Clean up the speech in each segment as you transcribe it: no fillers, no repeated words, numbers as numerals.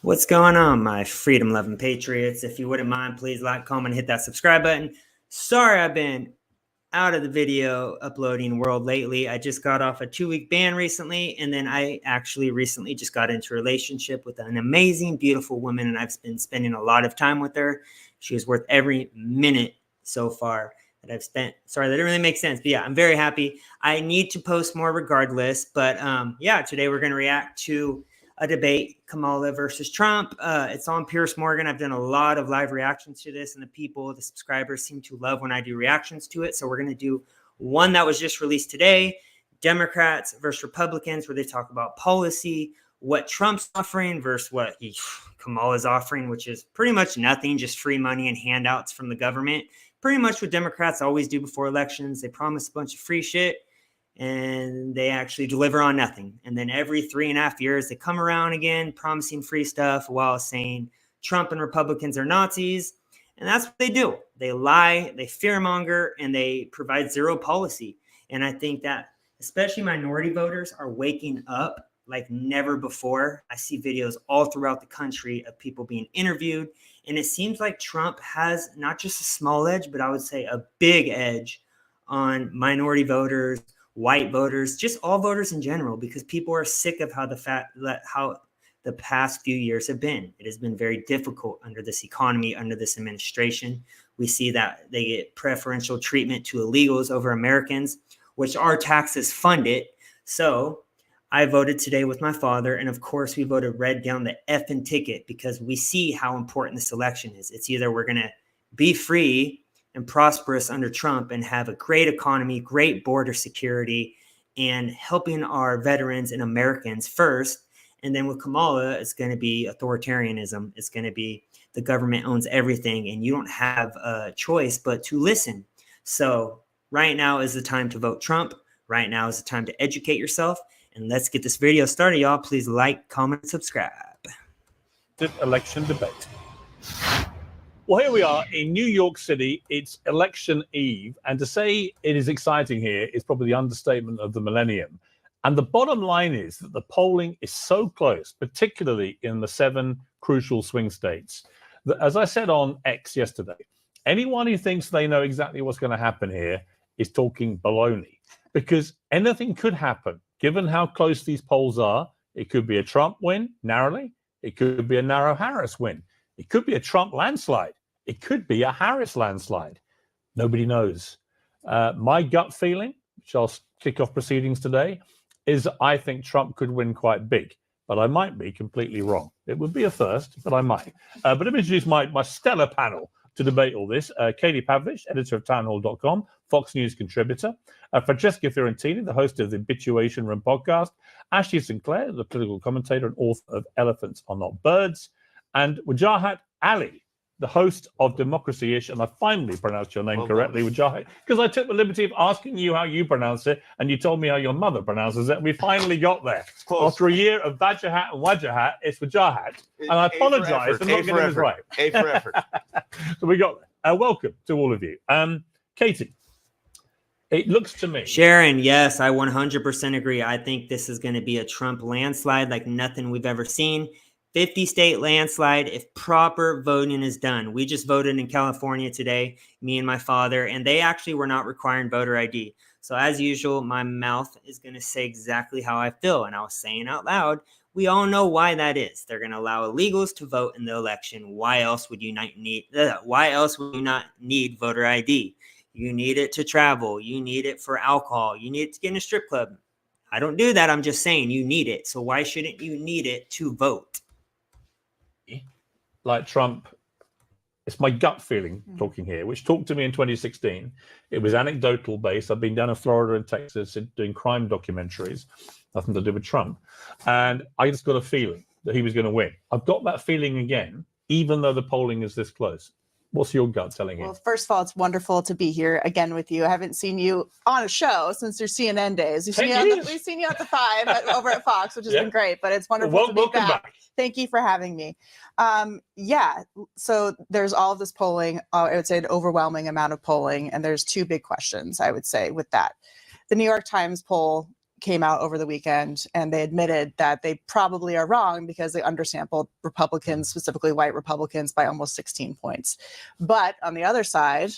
What's going on, my freedom-loving patriots? If you wouldn't mind, please like, comment, hit that subscribe button. Sorry I've been out of the video uploading world lately. I just got off a 2-week ban recently, and then I actually recently just got into a relationship with an amazing, beautiful woman, and I've been spending a lot of time with her. She is worth every minute so far that I've spent. Sorry, that didn't really make sense, but yeah, I'm very happy. I need to post more regardless, but yeah, today we're going to react to a debate, Kamala versus Trump. It's on Piers Morgan. I've done a lot of live reactions to this, and the subscribers seem to love when I do reactions to it. So we're going to do one that was just released today, Democrats versus Republicans, where they talk about policy, what Trump's offering versus what Kamala's offering, which is pretty much nothing, just free money and handouts from the government. Pretty much what Democrats always do before elections. They promise a bunch of free shit, and they actually deliver on nothing. And then every 3.5 years, they come around again, promising free stuff while saying Trump and Republicans are Nazis. And that's what they do. They lie, they fearmonger, and they provide zero policy. And I think that especially minority voters are waking up like never before. I see videos all throughout the country of people being interviewed. And it seems like Trump has not just a small edge, but I would say a big edge on minority voters, white voters, just all voters in general, because people are sick of how the past few years have been. It has been very difficult under this economy, under this administration. We see that they get preferential treatment to illegals over Americans, which our taxes fund it. So I voted today with my father, and of course we voted red down the effing ticket because we see how important this election is. It's either we're going to be free and prosperous under Trump and have a great economy, great border security, and helping our veterans and Americans first. And then with Kamala, it's going to be authoritarianism. It's going to be the government owns everything, and you don't have a choice but to listen. So right now is the time to vote Trump. Right now is the time to educate yourself. And let's get this video started, y'all. Please like, comment, and subscribe. Election debate. Well, here we are in New York City. It's election eve, and to say it is exciting here is probably the understatement of the millennium. And the bottom line is that the polling is so close, particularly in the 7 crucial swing states, that, as I said on X yesterday, anyone who thinks they know exactly what's going to happen here is talking baloney, because anything could happen. Given how close these polls are, it could be a Trump win, narrowly. It could be a narrow Harris win. It could be a Trump landslide. It could be a Harris landslide. Nobody knows. My gut feeling, which I'll kick off proceedings today, is I think Trump could win quite big, but I might be completely wrong. It would be a first, but I might. But let me introduce my stellar panel to debate all this. Katie Pavlich, editor of townhall.com, Fox News contributor. Francesca Fiorentini, the host of the Habituation Room podcast. Ashley Sinclair, the political commentator and author of Elephants Are Not Birds. And Wajahat Ali, the host of Democracy-ish, and I finally pronounced your name correctly, Wajahat, because I took the liberty of asking you how you pronounce it, and you told me how your mother pronounces it. We finally got there. After a year of Vajahat and Wajahat, it's Wajahat, and I apologize for not getting this right. A for effort. So we got there. Welcome to all of you. Katie, it looks to me... Sharon, yes, I 100% agree. I think this is going to be a Trump landslide like nothing we've ever seen. 50-state landslide if proper voting is done. We just voted in California today, me and my father, and they actually were not requiring voter ID. So as usual, my mouth is going to say exactly how I feel, and I was saying out loud, we all know why that is. They're going to allow illegals to vote in the election. Why else would you not need voter ID? You need it to travel. You need it for alcohol. You need it to get in a strip club. I don't do that. I'm just saying you need it. So why shouldn't you need it to vote? Like Trump, it's my gut feeling talking here, which talked to me in 2016. It was anecdotal based. I've been down in Florida and Texas doing crime documentaries, nothing to do with Trump. And I just got a feeling that he was going to win. I've got that feeling again, even though the polling is this close. What's your gut telling you? Well, first of all, it's wonderful to be here again with you. I haven't seen you on a show since your CNN days. We've seen you at the 5 over at Fox, which has been great, but it's wonderful to be back. Thank you for having me. Yeah, so there's all of this polling. I would say an overwhelming amount of polling, and there's 2 big questions, I would say, with that. The New York Times poll came out over the weekend, and they admitted that they probably are wrong because they undersampled Republicans, specifically white Republicans, by almost 16 points. But on the other side,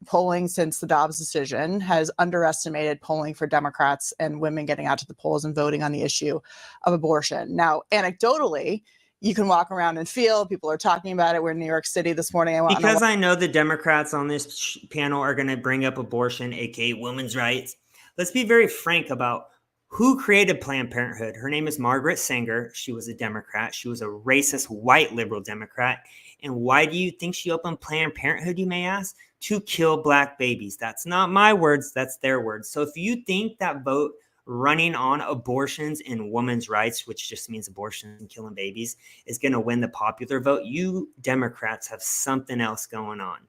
polling since the Dobbs decision has underestimated polling for Democrats and women getting out to the polls and voting on the issue of abortion. Now, anecdotally, you can walk around and feel people are talking about it. We're in New York City this morning. I know the Democrats on this panel are going to bring up abortion, aka women's rights. Let's be very frank about who created Planned Parenthood. Her name is Margaret Sanger. She was a Democrat. She was a racist white liberal Democrat. And why do you think she opened Planned Parenthood, you may ask? To kill black babies. That's not my words. That's their words. So if you think that vote running on abortions and women's rights, which just means abortion and killing babies, is going to win the popular vote, you Democrats have something else going on.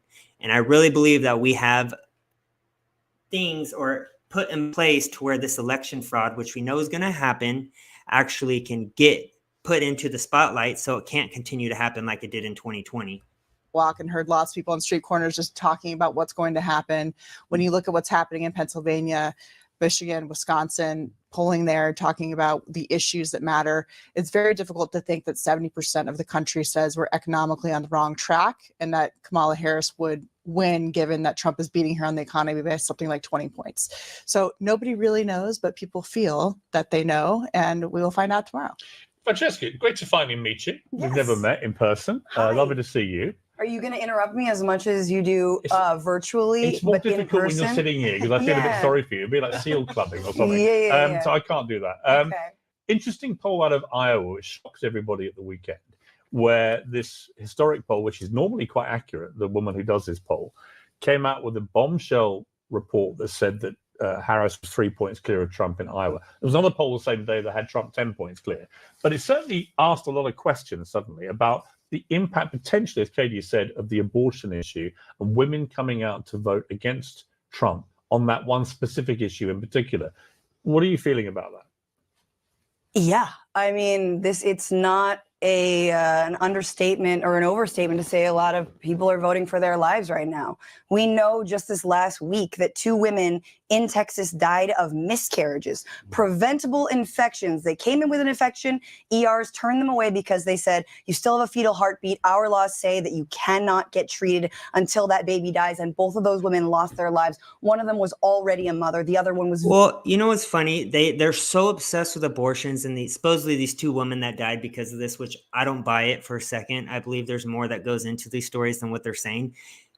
And I really believe that we have things or put in place to where this election fraud, which we know is going to happen, actually can get put into the spotlight so it can't continue to happen like it did in 2020. Walk and heard lots of people on street corners just talking about what's going to happen. When you look at what's happening in Pennsylvania, Michigan, Wisconsin, polling there, talking about the issues that matter, it's very difficult to think that 70% of the country says we're economically on the wrong track and that Kamala Harris would win, given that Trump is beating her on the economy by something like 20 points. So nobody really knows, but people feel that they know, and we will find out tomorrow. Francesca, great to finally meet you. Yes. We've never met in person. Lovely to see you. Are you going to interrupt me as much as you do virtually? It's more difficult when you're sitting here because I feel a bit sorry for you. It'd be like seal clubbing or something. So I can't do that. Okay. Interesting poll out of Iowa, which shocks everybody at the weekend, where this historic poll, which is normally quite accurate, the woman who does this poll, came out with a bombshell report that said that Harris was 3 points clear of Trump in Iowa. There was another poll the same day that had Trump 10 points clear. But it certainly asked a lot of questions suddenly about the impact potentially, as Katie said, of the abortion issue and women coming out to vote against Trump on that one specific issue in particular. What are you feeling about that? Yeah, I mean, it's not an understatement or an overstatement to say a lot of people are voting for their lives right now. We know just this last week that 2 women in Texas died of miscarriages, preventable infections. They came in with an infection, ERs turned them away because they said, you still have a fetal heartbeat. Our laws say that you cannot get treated until that baby dies. And both of those women lost their lives. One of them was already a mother. The other one was... Well, you know what's funny? They're so obsessed with abortions, and supposedly these 2 women that died because of this, which I don't buy it for a second. I believe there's more that goes into these stories than what they're saying.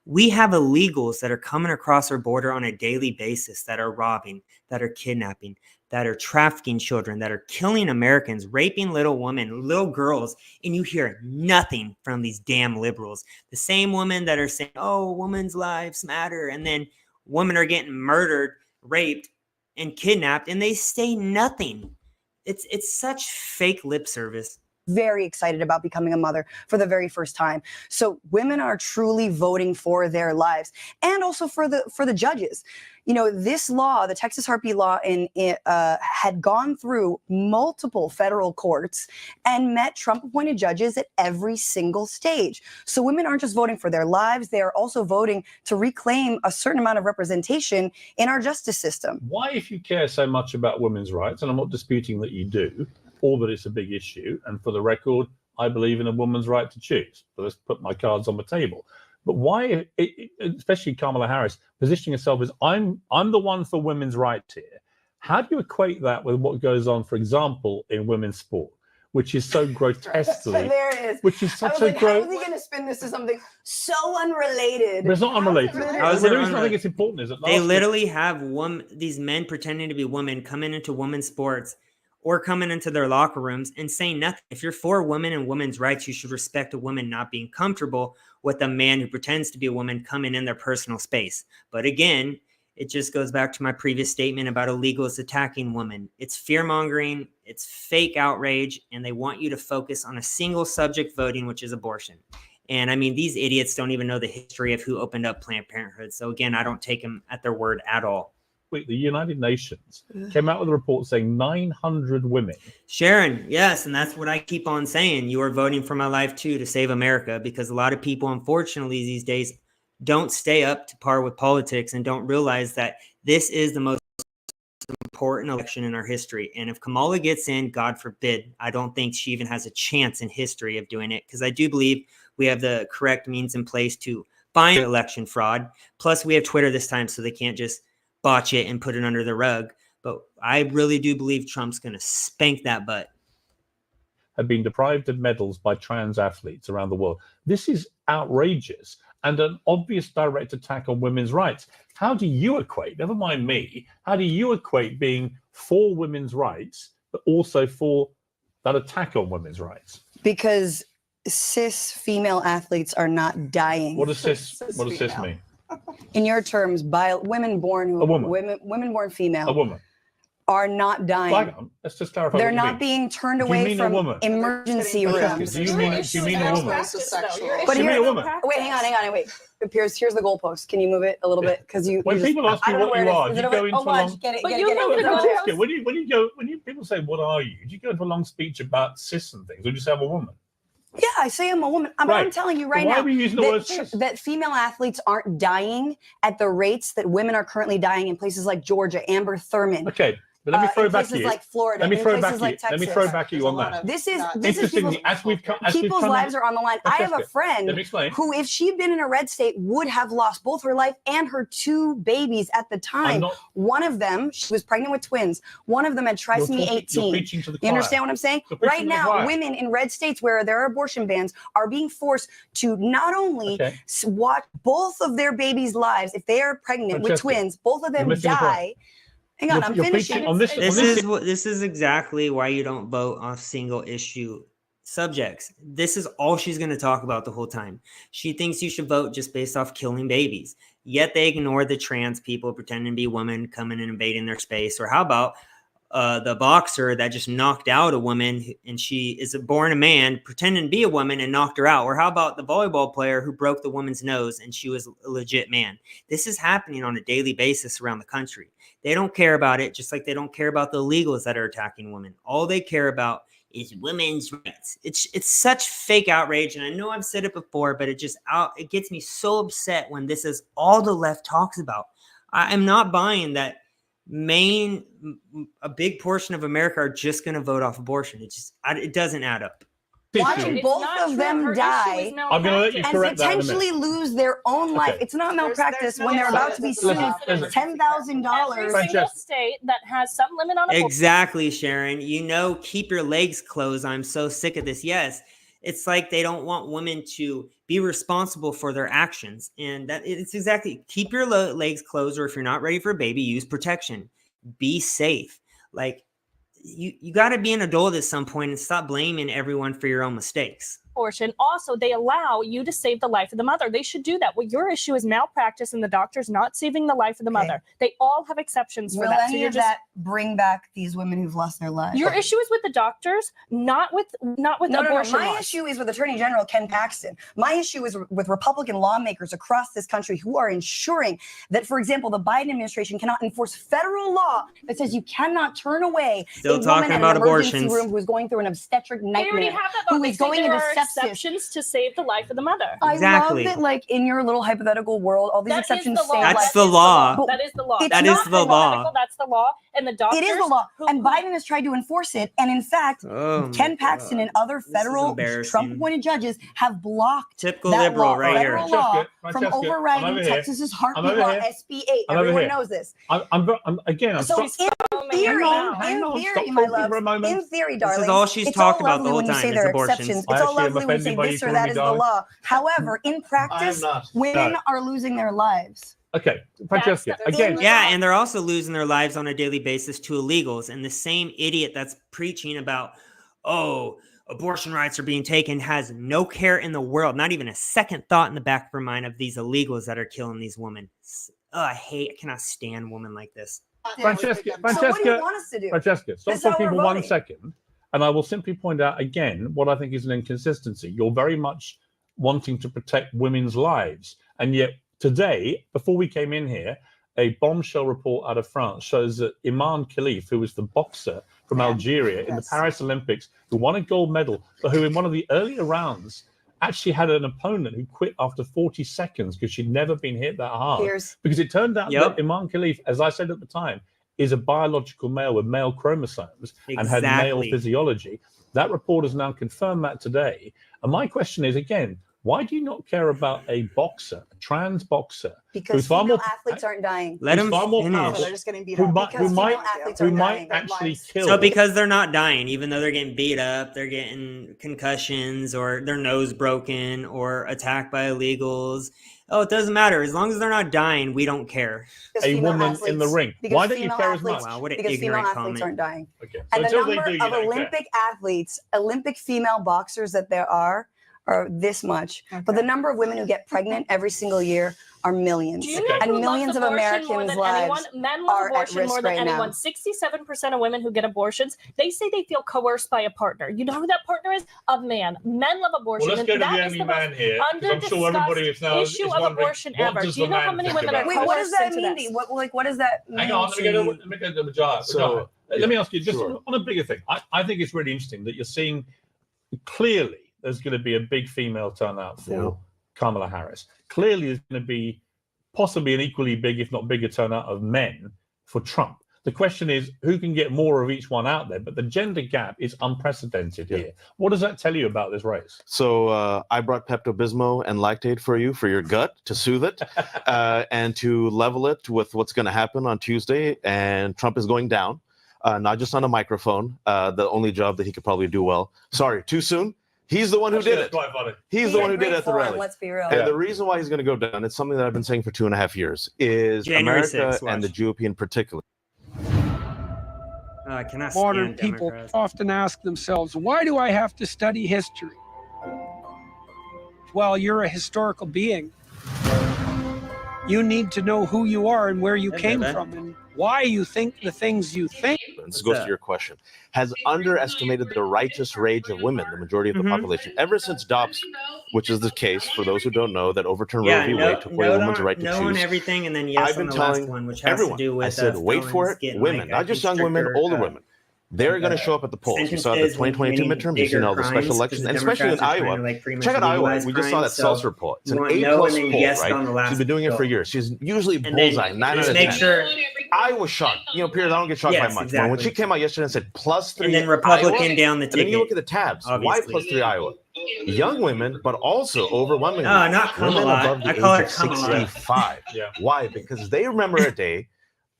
We have illegals that are coming across our border on a daily basis that are robbing, that are kidnapping, that are trafficking children, that are killing Americans, raping little women, little girls, and you hear nothing from these damn liberals. The same women that are saying, oh, women's lives matter, and then women are getting murdered, raped, and kidnapped, and they say nothing. It's such fake lip service. Very excited about becoming a mother for the very first time. So women are truly voting for their lives, and also for the judges. You know, this law, the Texas heartbeat law, had gone through multiple federal courts and met Trump-appointed judges at every single stage. So women aren't just voting for their lives; they are also voting to reclaim a certain amount of representation in our justice system. Why, if you care so much about women's rights, and I'm not disputing that you do, or that it's a big issue, and for the record, I believe in a woman's right to choose. So let's put my cards on the table. But why, especially Kamala Harris, positioning herself as I'm the one for women's rights here? How do you equate that with what goes on, for example, in women's sport, which is so grotesquely, there it is. Which is such a like, how is he going to spin this to something so unrelated? But it's not unrelated. The reason I think it's important is that they literally have these men pretending to be women coming into women's sports or coming into their locker rooms and saying nothing. If you're for women and women's rights, you should respect a woman not being comfortable with a man who pretends to be a woman coming in their personal space. But again, it just goes back to my previous statement about illegals attacking women. It's fear-mongering, it's fake outrage, and they want you to focus on a single subject voting, which is abortion. And I mean, these idiots don't even know the history of who opened up Planned Parenthood. So again, I don't take them at their word at all. The United Nations came out with a report saying 900 women. Sharon, yes, and that's what I keep on saying. You are voting for my life too, to save America, because a lot of people, unfortunately, these days don't stay up to par with politics and don't realize that this is the most important election in our history. And if Kamala gets in, God forbid, I don't think she even has a chance in history of doing it, because I do believe we have the correct means in place to find election fraud. Plus, we have Twitter this time, so they can't just botch it and put it under the rug. But I really do believe Trump's going to spank that butt. Have been deprived of medals by trans athletes around the world. This is outrageous and an obvious direct attack on women's rights. How do you equate, never mind me, how do you equate being for women's rights, but also for that attack on women's rights? Because cis female athletes are not dying. What does cis mean? In your terms, women born female. A woman. Are not dying. Let's just clarify. They're not being turned away from emergency rooms. Do you mean a woman? But here, wait, hang on, wait. Piers, here's the goalpost. Can you move it a little bit? Because when people ask you what you are, do you go into a long? When people say what are you, do you go into a long speech about cis and things, or do you say I'm a woman? Yeah, I say I'm a woman. But I'm telling you right now that female athletes aren't dying at the rates that women are currently dying in places like Georgia, Amber Thurman. Okay, but let me throw back to you. Like Florida, let me throw back to you on that. This is interestingly, people's lives are on the line. I have a friend who, if she'd been in a red state, would have lost both her life and her 2 babies at the time. One of them, she was pregnant with twins. One of them had trisomy 18. You understand what I'm saying? Right now, women in red states where there are abortion bans are being forced to not only watch both of their babies' lives, if they are pregnant with twins, both of them die. Hang on, I'm finishing. This is exactly why you don't vote on single issue subjects. This is all she's going to talk about the whole time. She thinks you should vote just based off killing babies. Yet they ignore the trans people pretending to be women coming and invading their space. Or how about the boxer that just knocked out a woman and she is born a man pretending to be a woman and knocked her out? Or how about the volleyball player who broke the woman's nose and she was a legit man? This is happening on a daily basis around the country. They don't care about it, just like they don't care about the illegals that are attacking women. All they care about is women's rights. It's such fake outrage, and I know I've said it before, but it gets me so upset when this is all the left talks about. I'm not buying that a big portion of America are just going to vote off abortion. It doesn't add up. Watching both of them die and potentially lose their own life. It's not malpractice when they're about to be sued $10,000. Every single state that has some limit on abortion. Exactly, Sharon. Keep your legs closed. I'm so sick of this. Yes, it's like they don't want women to be responsible for their actions. And it's exactly, keep your legs closed, or if you're not ready for a baby, use protection. Be safe. You got to be an adult at some point and stop blaming everyone for your own mistakes. Abortion. Also, they allow you to save the life of the mother. They should do that. Well, your issue is malpractice and the doctor's not saving the life of the mother. They all have exceptions for that. Will any of that bring back these women who've lost their lives? Your issue is with the doctors, not with abortion. No. My issue is with Attorney General Ken Paxton. My issue is with Republican lawmakers across this country who are ensuring that, for example, the Biden administration cannot enforce federal law that says you cannot turn away a woman in an emergency room who is going through an obstetric nightmare, who is going into exceptions to save the life of the mother. Exactly. I love that, in your little hypothetical world, all these exceptions save life. That's the law. That is the law. That is the law. That's the law. And the doctors. It is the law. And Biden has tried to enforce it. And in fact, Ken Paxton and other federal Trump-appointed judges have blocked typical liberal right here. Law from overriding Texas's heartbeat law, SB 8. Everyone knows this. In theory, my love, in theory, darling, this is all she's talked about the whole time. It's abortion. It's all lovely when you say this or that is the law. However, in practice, women are losing their lives. Okay, Francesca, again. Yeah, and they're also losing their lives on a daily basis to illegals. And the same idiot that's preaching about, abortion rights are being taken has no care in the world, not even a second thought in the back of her mind of these illegals that are killing these women. I cannot stand women like this. Francesca, so what do you want us to do? Francesca, stop talking for 1 second. And I will simply point out again what I think is an inconsistency. You're very much wanting to protect women's lives. And yet today, before we came in here, a bombshell report out of France shows that Iman Khalif, who was the boxer from Algeria in the Paris Olympics, who won a gold medal, but who in one of the earlier rounds actually had an opponent who quit after 40 seconds because she'd never been hit that hard. Piers. Because it turned out that Iman Khalif, as I said at the time, is a biological male with male chromosomes and had male physiology. That report has now confirmed that today. And my question is, again, why do you not care about a boxer, a trans boxer? Because female athletes aren't dying. Let them finish. They're just getting beat up. Who might actually kill. So because they're not dying, even though they're getting beat up, they're getting concussions or their nose broken or attacked by illegals. Oh, it doesn't matter. As long as they're not dying, we don't care. A woman in the ring. Why don't you care as much? Wow, what an because ignorant female athletes comment. aren't dying. Okay. So And the until number they do, of Olympic athletes, Olympic female boxers that there are this much. Okay. But the number of women who get pregnant every single year are millions. Do you know And who millions loves of abortion more Americans' than lives anyone? Men love are at abortion risk more than right now. anyone. 67% of women who get abortions, they say they feel coerced by a partner. You know who that partner is? A man. Men love abortion. Well, let's go to and the that is only the man most here, because I'm sure everybody is now issue of abortion ever. Do you know how many women are Wait, what does coerced that into mean? this? What does that mean? Hang on, let me go to the jar. So, Let me ask you, just sure. on a bigger thing. I think it's really interesting that you're seeing clearly there's going to be a big female turnout for Kamala Harris. Clearly there's going to be possibly an equally big, if not bigger, turnout of men for Trump. The question is, who can get more of each one out there? But the gender gap is unprecedented here. What does that tell you about this race? So I brought Pepto-Bismol and Lactate for you, for your gut, to soothe it, and to level it with what's going to happen on Tuesday. And Trump is going down, not just on a microphone, the only job that he could probably do well. Sorry, too soon? He's the one who did it. Quite funny. He's the one who did it at the rally. Let's be real. And the reason why he's going to go down, it's something that I've been saying for 2.5 years, is January America 6th, and the GOP in particular. I cannot Modern stand people Democrats. often ask themselves, why do I have to study history? Well, you're a historical being. You need to know who you are and where you came from and why you think the things you think. This goes to your question, has underestimated the righteous rage of women, the majority of the population, ever since Dobbs, which is the case, for those who don't know, that overturned Roe v. Wade, took away a woman's right to no on choose. everything, and then yes I've been on the telling last one, which has everyone, to do with I said, wait for felons it, getting, women, like, not just young women, stricter, older women. They're going to show up at the polls. You saw the 2022 midterms, you've seen all the special elections, and especially in Iowa. Check out Iowa. We just saw that Seltzer poll. It's an A-plus poll, right? She's been doing it for years. She's usually bullseye, 9 out of 10. I was shocked. You know, Piers, I don't get shocked by much. But when she came out yesterday and said +3 and then Republican Iowa, down the and ticket. then you look at the tabs. Obviously. Why +3 Iowa? Young women, but also overwhelmingly not women Kamala. above the I call her age of Kamala. 65. Why? Because they remember a day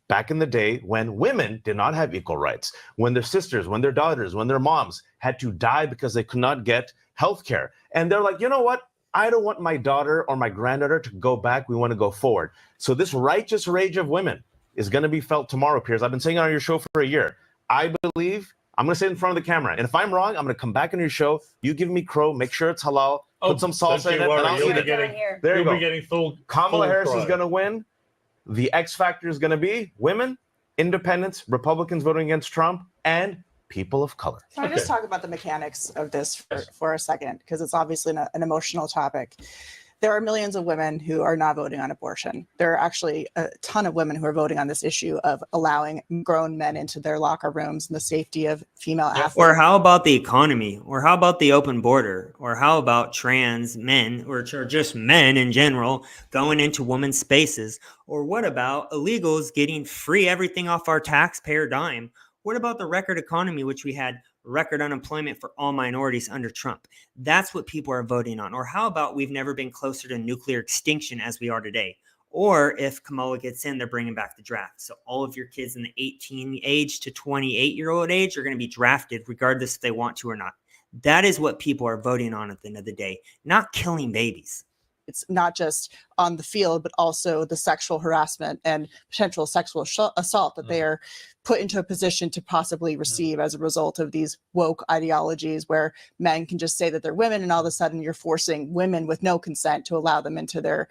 back in the day when women did not have equal rights, when their sisters, when their daughters, when their moms had to die because they could not get health care. And they're like, you know what? I don't want my daughter or my granddaughter to go back. We want to go forward. So this righteous rage of women is going to be felt tomorrow, Piers. I've been saying it on your show for a year. I believe, I'm going to say it in front of the camera. And if I'm wrong, I'm going to come back on your show. You give me crow, make sure it's halal, put some salsa in it, and I'll eat it. There you go. Kamala Harris is going to win. The X factor is going to be women, independents, Republicans voting against Trump, and people of color. Can I just talk about the mechanics of this for a second? Because it's obviously an emotional topic. There are millions of women who are not voting on abortion. There are actually a ton of women who are voting on this issue of allowing grown men into their locker rooms and the safety of female athletes. Or how about the economy? Or how about the open border? Or how about trans men, or just men in general, going into women's spaces? Or what about illegals getting free everything off our taxpayer dime? What about the record economy, which we had record unemployment for all minorities under Trump? That's what people are voting on. Or how about we've never been closer to nuclear extinction as we are today? Or if Kamala gets in, they're bringing back the draft. So all of your kids in the 18 age to 28-year-old age are going to be drafted regardless if they want to or not. That is what people are voting on at the end of the day, not killing babies. It's not just on the field, but also the sexual harassment and potential sexual assault that they are put into a position to possibly receive as a result of these woke ideologies where men can just say that they're women, and all of a sudden you're forcing women with no consent to allow them into their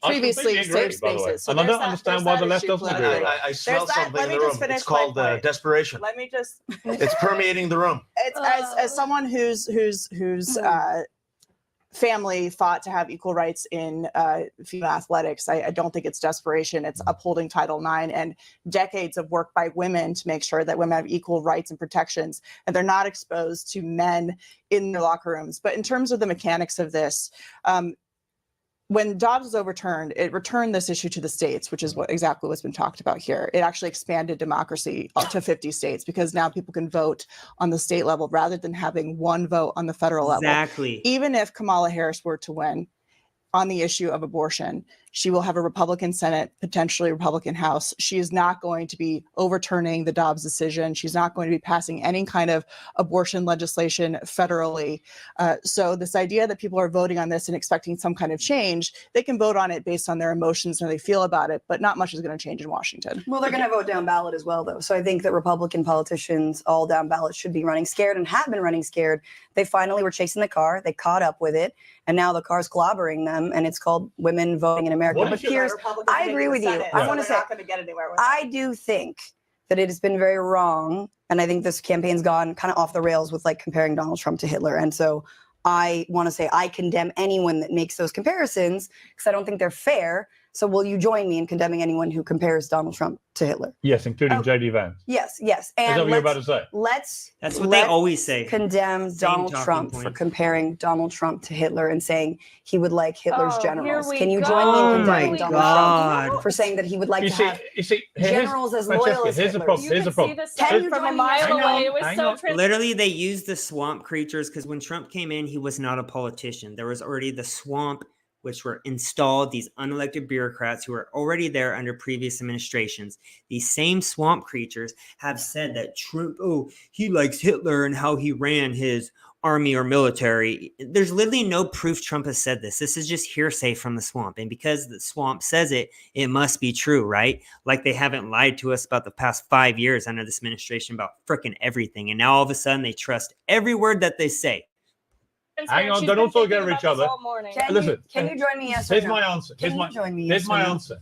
previously safe spaces. So and I don't understand why the left doesn't agree. I smell something in the room. It's called desperation. Let me just. It's permeating the room. It's as someone whose family fought to have equal rights in female athletics. I don't think it's desperation. It's upholding Title IX and decades of work by women to make sure that women have equal rights and protections, and they're not exposed to men in their locker rooms. But in terms of the mechanics of this, when Dobbs was overturned, it returned this issue to the states, which is exactly what's been talked about here. It actually expanded democracy up to 50 states because now people can vote on the state level rather than having one vote on the federal level. Exactly. Even if Kamala Harris were to win on the issue of abortion, she will have a Republican Senate, potentially Republican House. She is not going to be overturning the Dobbs decision. She's not going to be passing any kind of abortion legislation federally. So this idea that people are voting on this and expecting some kind of change, they can vote on it based on their emotions and how they feel about it, but not much is going to change in Washington. Well, they're going to vote down ballot as well, though. So I think that Republican politicians all down ballot should be running scared and have been running scared. They finally were chasing the car. They caught up with it. And now the car's clobbering them. And it's called women voting in America. But Piers, I agree with you. I want to say, I do think that it has been very wrong. And I think this campaign's gone kind of off the rails with like comparing Donald Trump to Hitler. And so I want to say I condemn anyone that makes those comparisons because I don't think they're fair. So will you join me in condemning anyone who compares Donald Trump to Hitler? Yes, including J.D. Vance. Yes. And is that what you're about to say? That's what they always say. Condemn Donald Trump for comparing Donald Trump to Hitler and saying he would like Hitler's generals. Can you join me in condemning Donald Trump for saying that he would like to have generals as loyal as Here's the Hitler? problem. Here's the problem. Can you from join a me? mile away. It was so transparent. Literally, they used the swamp creatures because when Trump came in, he was not a politician. There was already the swamp, which were installed, these unelected bureaucrats who were already there under previous administrations. These same swamp creatures have said that Trump, he likes Hitler and how he ran his army or military. There's literally no proof Trump has said this. This is just hearsay from the swamp. And because the swamp says it, it must be true, right? Like they haven't lied to us about the past 5 years under this administration about frickin' everything. And now all of a sudden they trust every word that they say. Hang on, don't talk over each other. Listen, can you join me? Yes, here's my answer. Here's my answer.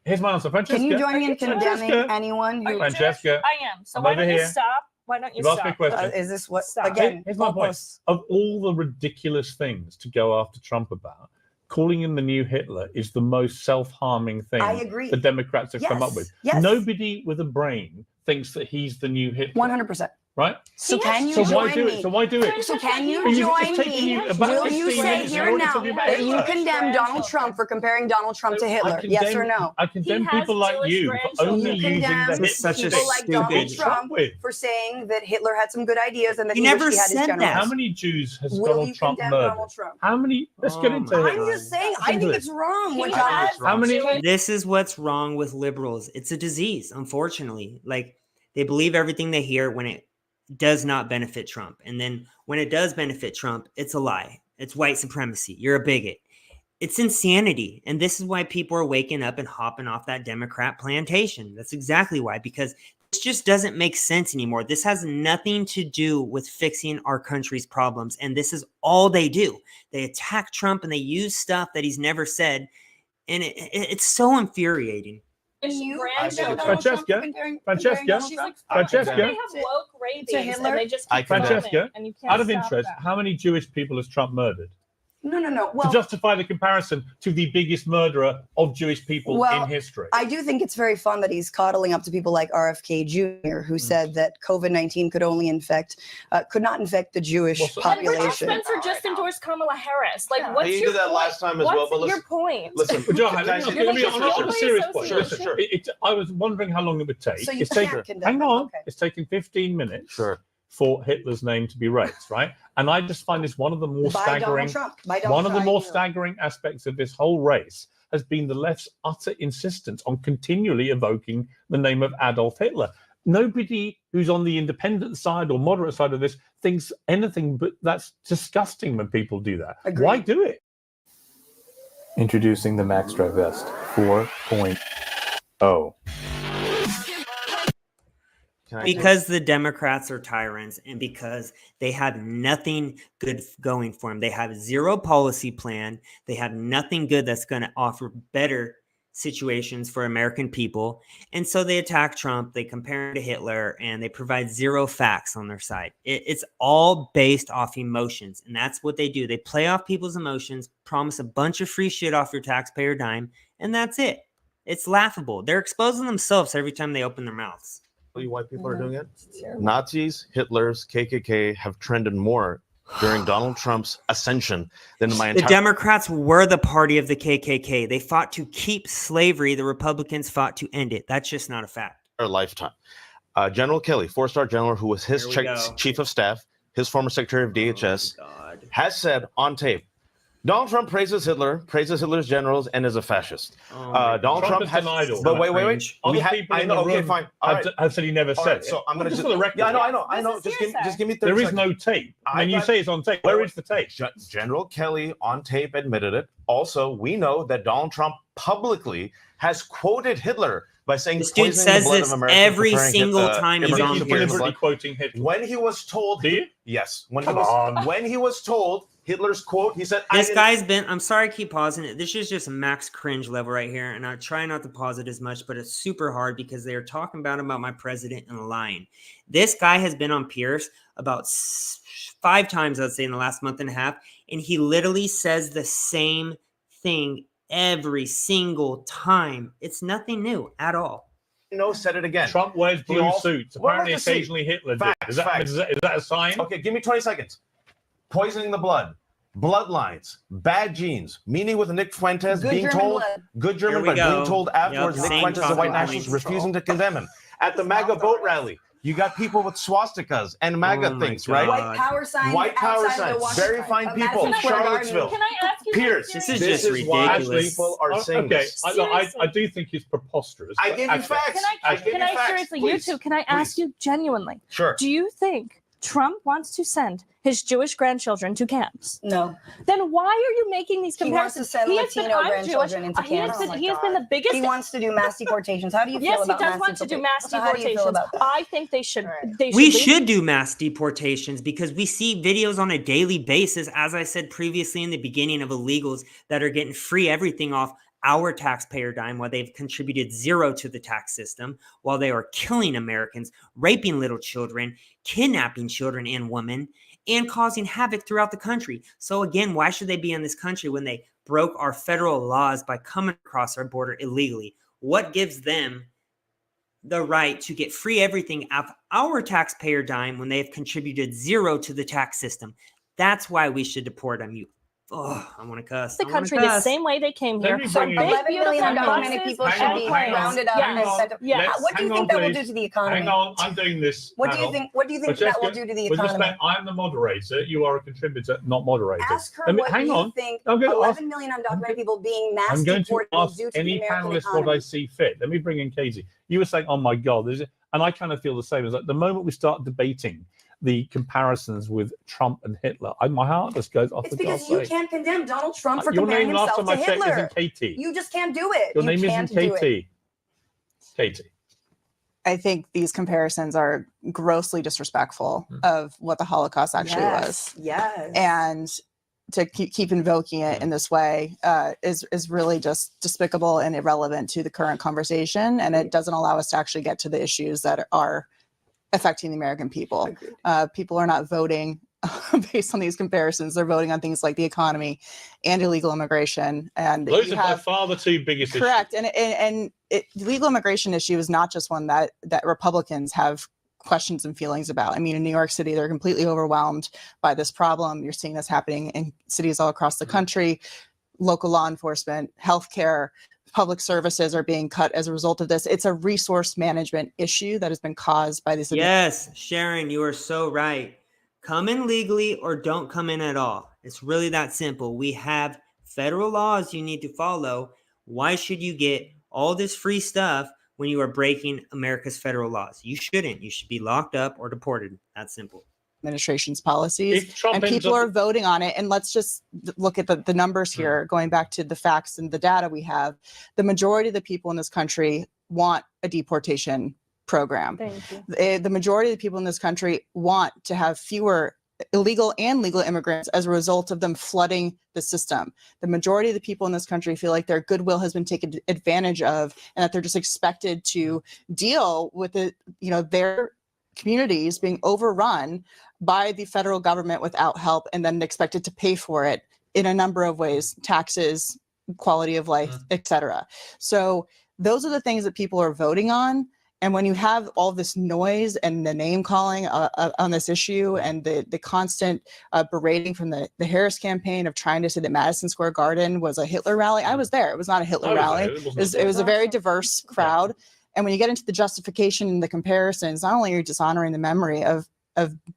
Here's my answer. Francesca, can you join me in condemning anyone who? Francesca, I am. So why don't you stop? Why don't you stop? Is this what? Again, here's my point. Of all the ridiculous things to go after Trump about, calling him the new Hitler is the most self-harming thing I agree. the Democrats have come up with. Yes. Nobody with a brain thinks that he's the new Hitler. 100%. Right? So can you so join why do me? it? So why do it? So can you join me? Will you say here now that you condemn Donald Trump for comparing Donald Trump to Hitler? Yes or no? I condemn people like you for only using the Hitler people like Donald Trump for saying that Hitler had some good ideas and that he never wished he had his said generals. that. How many Jews has Will Donald you Trump condemn murdered? Donald Trump? How many? Let's get into it. I'm just saying, I think it's wrong. What Donald How many? This is what's wrong with liberals. It's a disease, unfortunately. Like they believe everything they hear when it does not benefit Trump. And then when it does benefit Trump, it's a lie. It's white supremacy. You're a bigot. It's insanity. And this is why people are waking up and hopping off that Democrat plantation. That's exactly why, because this just doesn't make sense anymore. This has nothing to do with fixing our country's problems. And this is all they do. They attack Trump and they use stuff that he's never said. And it's so infuriating. Francesca, out of interest, how many Jewish people has Trump murdered? No. Well, to justify the comparison to the biggest murderer of Jewish people in history. I do think it's very fun that he's coddling up to people like RFK Jr., who said that COVID-19 could not infect the Jewish population. Richard Spencer just endorsed Kamala Harris. Like, what's your your did that point? last time as well, but What's your point? Listen, let me on a serious point. Listen, sure. I was wondering how long it would take. So you can't condemn hang on. Okay. It's taken 15 minutes. Sure. For Hitler's name to be raised, right? And I just find this one of the more staggering, staggering aspects of this whole race has been the left's utter insistence on continually evoking the name of Adolf Hitler. Nobody who's on the independent side or moderate side of this thinks anything but that's disgusting when people do that. Agreed. Why do it? Introducing the Max Drive Vest 4.0. Because the Democrats are tyrants and because they have nothing good going for them. They have zero policy plan. They have nothing good that's going to offer better situations for American people. And so they attack Trump, they compare him to Hitler, and they provide zero facts on their side. It's all based off emotions. And that's what they do. They play off people's emotions, promise a bunch of free shit off your taxpayer dime, and that's it. It's laughable. They're exposing themselves every time they open their mouths. You white people are doing it. Nazis, Hitlers, KKK have trended more during Donald Trump's ascension than in my entire. The Democrats were the party of the KKK. They fought to keep slavery. The Republicans fought to end it. That's just not a fact. Our lifetime. General Kelly, 4-star general, who was his Here we go. chief of staff, his former secretary of DHS, has said on tape, Donald Trump praises Hitler, praises Hitler's generals, and is a fascist. Donald Trump has denied all but that. wait. Other people in the room fine. have said he never said it. So I'm going to just for the record. Yeah, I know. Just give me 30 There is seconds. no tape. And you say it's on tape. Where is the tape? General Kelly on tape admitted it. Also, we know that Donald Trump publicly has quoted Hitler by saying this dude says this every single time he's on here. Deliberately quoting Hitler. When he was told, do you? Yes. When he was told Hitler's quote, he said, "This guy's been." I'm sorry, I keep pausing it. This is just max cringe level right here, and I try not to pause it as much, but it's super hard because they are talking about my president and lying. This guy has been on Piers about 5 times, I'd say, in the last month and a half, and he literally says the same thing every single time. It's nothing new at all. No, said it again. Trump wears blue suits. Apparently, occasionally Hitler did. Is that a sign? Okay, give me 20 seconds. Poisoning the blood, bloodlines, bad genes, meeting with Nick Fuentes, being told, good German blood, being told afterwards, Nick Fuentes, the white nationalist, refusing to condemn him. At the MAGA boat rally, you got people with swastikas and MAGA things, right? White power signs. White power signs. Very fine people. Charlottesville. Can I ask you? Piers. This is just ridiculous. People are saying this. I do think it's preposterous. I give you facts. Can I seriously, you two, can I ask you genuinely? Sure. Do you think Trump wants to send his Jewish grandchildren to camps? No. Then why are you making these comparisons? He wants to send Latino grandchildren into camps. He has been the biggest. He wants to do mass deportations. How do you feel yes, about he does want to do mass deportations. I think they should. We should do mass deportations because we see videos on a daily basis, as I said previously in the beginning, of illegals that are getting free everything off our taxpayer dime while they've contributed zero to the tax system, while they are killing Americans, raping little children, kidnapping children and women, and causing havoc throughout the country. So again, why should they be in this country when they broke our federal laws by coming across our border illegally? What gives them the right to get free everything off our taxpayer dime when they have contributed zero to the tax system? That's why we should deport them. I want to cuss. The country the same way they came here. So 11 million undocumented people should be rounded up and sent to. What do you think that will do to the economy? Hang on, I'm doing this. What do you think that will do to the economy? I'm the moderator. You are a contributor, not moderator. Ask her what you think 11 million undocumented people being mass deported will do to the any American panelist economy. what I see fit. Let me bring in Katie. You were saying, oh my God, and I kind of feel the same. It's like the moment we start debating the comparisons with Trump and Hitler, my heart just goes off. It's because you can't condemn Donald Trump for comparing name last himself time to I checked Hitler. isn't Katie. You just can't do it. Your name isn't Katie. Katie. I think these comparisons are grossly disrespectful of what the Holocaust actually was. Yes. And to keep invoking it in this way is really just despicable and irrelevant to the current conversation. And it doesn't allow us to actually get to the issues that are affecting the American people. People are not voting based on these comparisons. They're voting on things like the economy and illegal immigration. And those are by far the two biggest correct. issues. And the illegal immigration issue is not just one that Republicans have questions and feelings about. I mean, in New York City, they're completely overwhelmed by this problem. You're seeing this happening in cities all across the country. Local law enforcement, healthcare, public services are being cut as a result of this. It's a resource management issue that has been caused by this. Yes, Sharon, you are so right. Come in legally or don't come in at all. It's really that simple. We have federal laws you need to follow. Why should you get all this free stuff when you are breaking America's federal laws? You shouldn't. You should be locked up or deported. That's simple. Administration's policies, and people are voting on it. And let's just look at the numbers here, going back to the facts and the data we have. The majority of the people in this country want a deportation program. Thank you. The majority of the people in this country want to have fewer illegal and legal immigrants as a result of them flooding the system. The majority of the people in this country feel like their goodwill has been taken advantage of, and that they're just expected to deal with it, their communities being overrun by the federal government without help, and then expected to pay for it in a number of ways: taxes, quality of life, etc. So those are the things that people are voting on. And when you have all this noise and the name calling on this issue and the constant berating from the Harris campaign of trying to say that Madison Square Garden was a Hitler rally, I was there. It was not a Hitler rally. It was a very diverse crowd. And when you get into the justification and the comparisons, not only are you dishonoring the memory of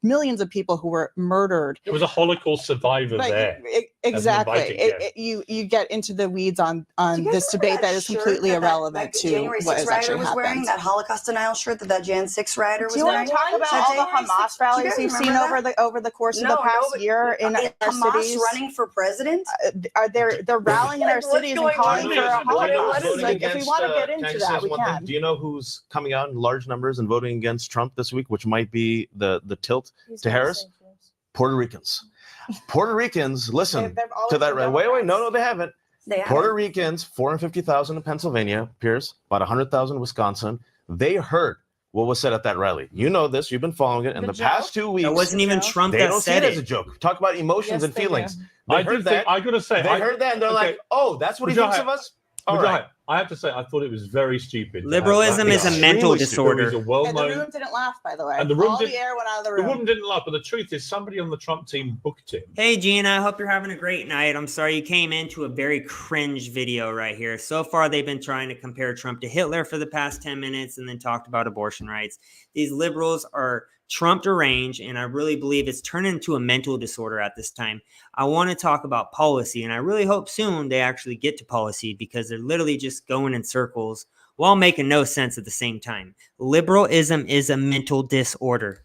millions of people who were murdered. It was a Holocaust survivor there. Exactly. You get into the weeds on this debate that is completely irrelevant to what is actually happening. Wearing that Holocaust denial shirt that Jan 6 rioter was wearing. Do you want to talk about all the Hamas rallies you've seen over the course of the past year in our Hamas cities? running for president? They're rallying in our cities and calling for a Holocaust. Like, if we want to get into that, we can. Do you know who's coming out in large numbers and voting against Trump this week, which might be the tilt to Harris? Puerto Ricans. Puerto Ricans, listen to that. Wait, no, they haven't. Puerto Ricans, 450,000 in Pennsylvania, Piers, about 100,000 in Wisconsin. They heard what was said at that rally. You know this. You've been following it. In the past 2 weeks, it wasn't even Trump they that don't said see it as a joke. Talk about emotions and feelings. I heard that. I gotta say, they heard that and they're like, "Oh, that's what he thinks of us." All right. I have to say, I thought it was very stupid. Liberalism is a mental disorder. And the room didn't laugh, by the way. And the room all the air went out of the room. The room didn't laugh, but the truth is, somebody on the Trump team booked him. Hey, Gina, I hope you're having a great night. I'm sorry you came into a very cringe video right here. So far, they've been trying to compare Trump to Hitler for the past 10 minutes and then talked about abortion rights. These liberals are Trump deranged, and I really believe it's turned into a mental disorder at this time. I want to talk about policy, and I really hope soon they actually get to policy because they're literally just going in circles while making no sense at the same time. Liberalism is a mental disorder.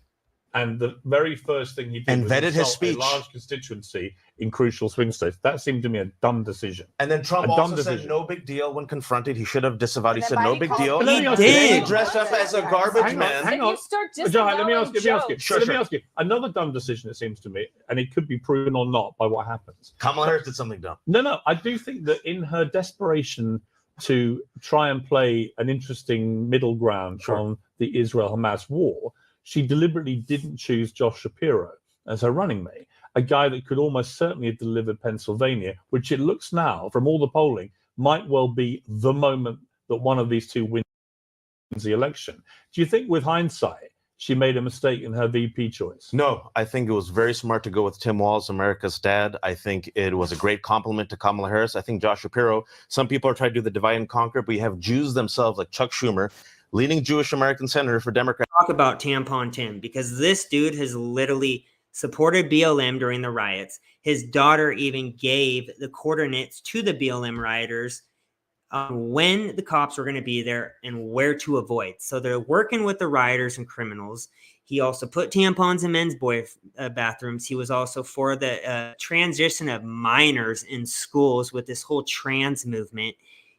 And the very first thing he did was vetted his speech. A large constituency in crucial swing states. That seemed to me a dumb decision. And then Trump also said no big deal when confronted. He should have disavowed. He said no big deal. He did. He dressed up as a garbage man. Hang on. Let me ask you. Another dumb decision, it seems to me, and it could be proven or not by what happens. Kamala Harris did something dumb. No. I do think that in her desperation to try and play an interesting middle ground on the Israel-Hamas war, she deliberately didn't choose Josh Shapiro as her running mate, a guy that could almost certainly have delivered Pennsylvania, which it looks now, from all the polling, might well be the moment that one of these two wins the election. Do you think, with hindsight, she made a mistake in her VP choice? No, I think it was very smart to go with Tim Walz, America's dad. I think it was a great compliment to Kamala Harris. I think Josh Shapiro, some people are trying to do the divide and conquer, but you have Jews themselves like Chuck Schumer, leading Jewish American senator for Democrats. Talk about Tampon Tim, because this dude has literally supported BLM during the riots. His daughter even gave the coordinates to the BLM rioters when the cops were going to be there and where to avoid. So they're working with the rioters and criminals. He also put tampons in men's bathrooms. He was also for the transition of minors in schools with this whole trans movement.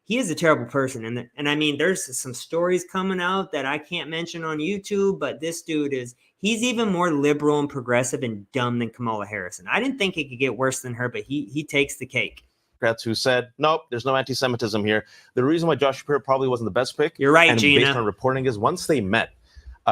He is a terrible person. And I mean, there's some stories coming out that I can't mention on YouTube, but this dude he's even more liberal and progressive and dumb than Kamala Harris. And I didn't think it could get worse than her, but he takes the cake. Who said, nope, there's no anti-Semitism here. The reason why Josh Shapiro probably wasn't the best pick, you're right, and Gina, based on reporting, is once they met,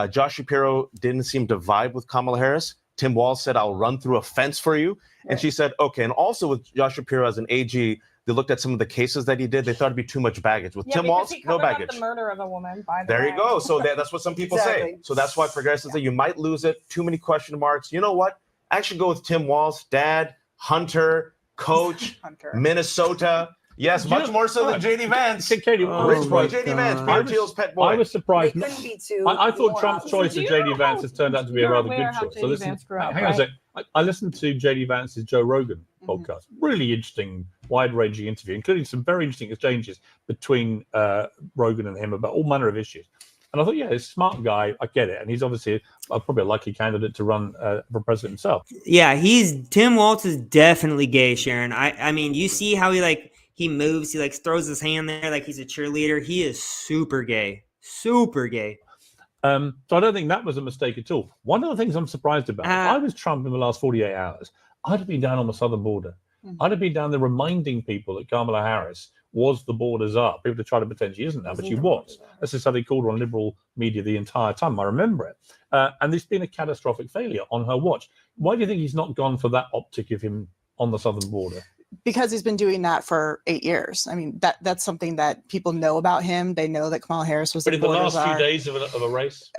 Josh Shapiro didn't seem to vibe with Kamala Harris. Tim Walz said, I'll run through a fence for you. And she said, okay. And also with Josh Shapiro as an AG, they looked at some of the cases that he did. They thought it'd be too much baggage. With Tim Walz, no baggage. The murder of a woman. There you go. So that's what some people say. So that's why progressives say you might lose it. Too many question marks. You know what? I should go with Tim Walz, dad, Hunter, coach, Minnesota. Yes, much more so than JD Vance. Katie, rich boy, JD Vance, Peter Pet boy. I was surprised. I thought Trump's choice of JD Vance has turned out to be a rather good choice. So listen, hang on a sec. I listened to JD Vance's Joe Rogan podcast. Really interesting, wide-ranging interview, including some very interesting exchanges between Rogan and him about all manner of issues. And I thought, yeah, he's a smart guy. I get it. And he's obviously probably a likely candidate to run for president himself. Yeah, Tim Walz is definitely gay, Sharon. I mean, you see how he moves, he throws his hand there like he's a cheerleader. He is super gay. Super gay. So I don't think that was a mistake at all. One of the things I'm surprised about, if I was Trump in the last 48 hours, I'd have been down on the southern border. I'd have been down there reminding people that Kamala Harris was the border czar. People to try to pretend she isn't now, but she was. That's just how they called her on liberal media the entire time. I remember it. And there's been a catastrophic failure on her watch. Why do you think he's not gone for that optic of him on the southern border? because he's been doing that for 8 years. I mean, that's something that people know about him. They know that Kamala Harris was. But in the last few days of a race,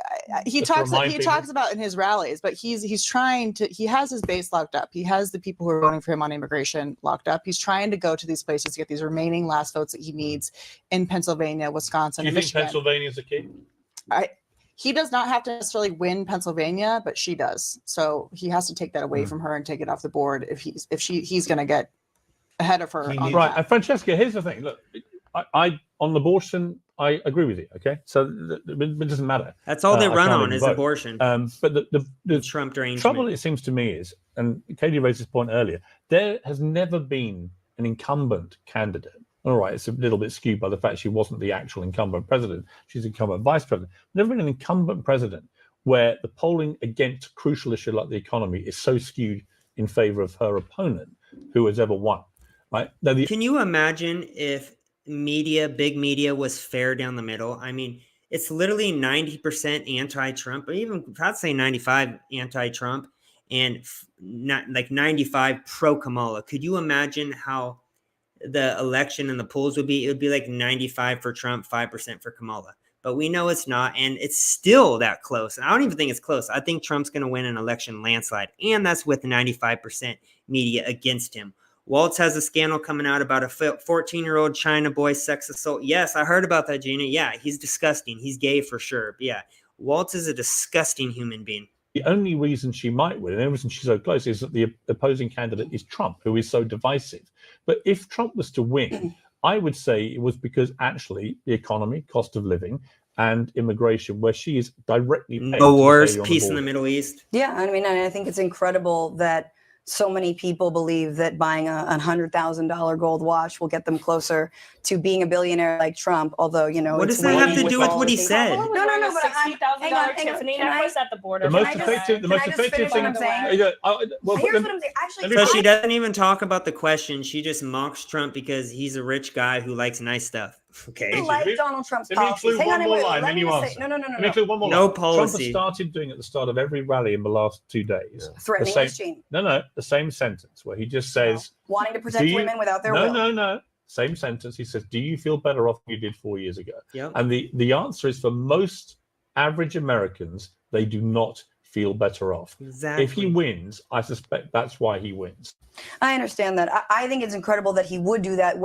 he talks about in his rallies. But he's trying to. He has his base locked up. He has the people who are voting for him on immigration locked up. He's trying to go to these places to get these remaining last votes that he needs in Pennsylvania, Wisconsin, and Michigan. Pennsylvania's a key? He does not have to necessarily win Pennsylvania, but she does. So he has to take that away from her and take it off the board if he's going to get ahead of her. Right. And Francesca, here's the thing. Look, I on abortion, I agree with you. Okay. So it doesn't matter. That's all they run on is abortion. But the Trump derangement. Trouble, it seems to me, is, and Katie raised this point earlier, there has never been an incumbent candidate. All right, it's a little bit skewed by the fact she wasn't the actual incumbent president. She's incumbent vice president. Never been an incumbent president where the polling against a crucial issue like the economy is so skewed in favor of her opponent who has ever won. Right? Now, can you imagine if big media was fair down the middle? I mean, it's literally 90% anti-Trump, or even I'd say 95 anti-Trump and not like 95 pro-Kamala. Could you imagine how the election and the polls would be? It would be like 95 for Trump, 5% for Kamala. But we know it's not, and it's still that close. And I don't even think it's close. I think Trump's going to win an election landslide, and that's with 95% media against him. Waltz has a scandal coming out about a 14-year-old China boy sex assault. Yes, I heard about that, Gina. Yeah, he's disgusting. He's gay for sure. But yeah, Waltz is a disgusting human being. The only reason she might win, and the only reason she's so close, is that the opposing candidate is Trump, who is so divisive. But if Trump was to win, I would say it was because actually the economy, cost of living, and immigration, where she is directly paid the wars, peace in the Middle East. Yeah, I mean, I think it's incredible that so many people believe that buying a $100,000 gold watch will get them closer to being a billionaire like Trump. Although, you know, what does that have to do with what he said? No, but $60,000 Tiffany necklace at the border. The most effective thing. Here's what I'm saying. Actually, so she doesn't even talk about the question. She just mocks Trump because he's a rich guy who likes nice stuff. Okay. I like Donald Trump's policies. Hang on, let me answer. No. Let me include one more no line. policy. Trump has started doing at the start of every rally in the last 2 days. Threatening exchange. No, the same sentence where he just says, wanting to protect women without their will. No. Same sentence. He says, do you feel better off than you did 4 years ago? Yep. And the answer is, for most average Americans, they do not feel better off. Exactly. If he wins, I suspect that's why he wins. I understand that. I think it's incredible that he would do that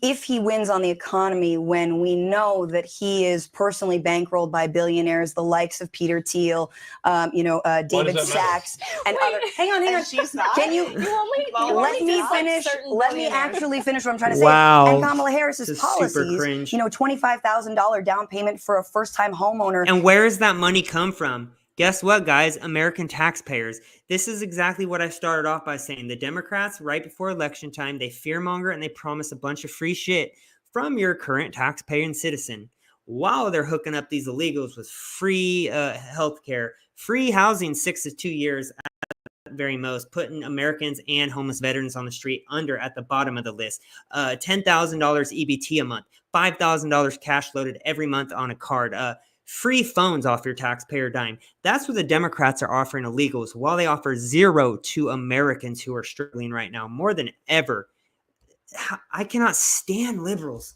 if he wins on the economy, when we know that he is personally bankrolled by billionaires, the likes of Peter Thiel, David Sachs, and other. Hang on. She's not. Can you let me finish? Let me actually finish what I'm trying to say. Wow. And Kamala Harris's policies, $25,000 down payment for a first-time homeowner. And where does that money come from? Guess what, guys? American taxpayers. This is exactly what I started off by saying. The Democrats, right before election time, they fearmonger and they promise a bunch of free shit from your current taxpayer and citizen, while they're hooking up these illegals with free health care, free housing 6 to 2 years at very most, putting Americans and homeless veterans on the street at the bottom of the list. $10,000 EBT a month, $5,000 cash loaded every month on a card. Free phones off your taxpayer dime. That's what the Democrats are offering illegals, while they offer zero to Americans who are struggling right now more than ever. I cannot stand liberals.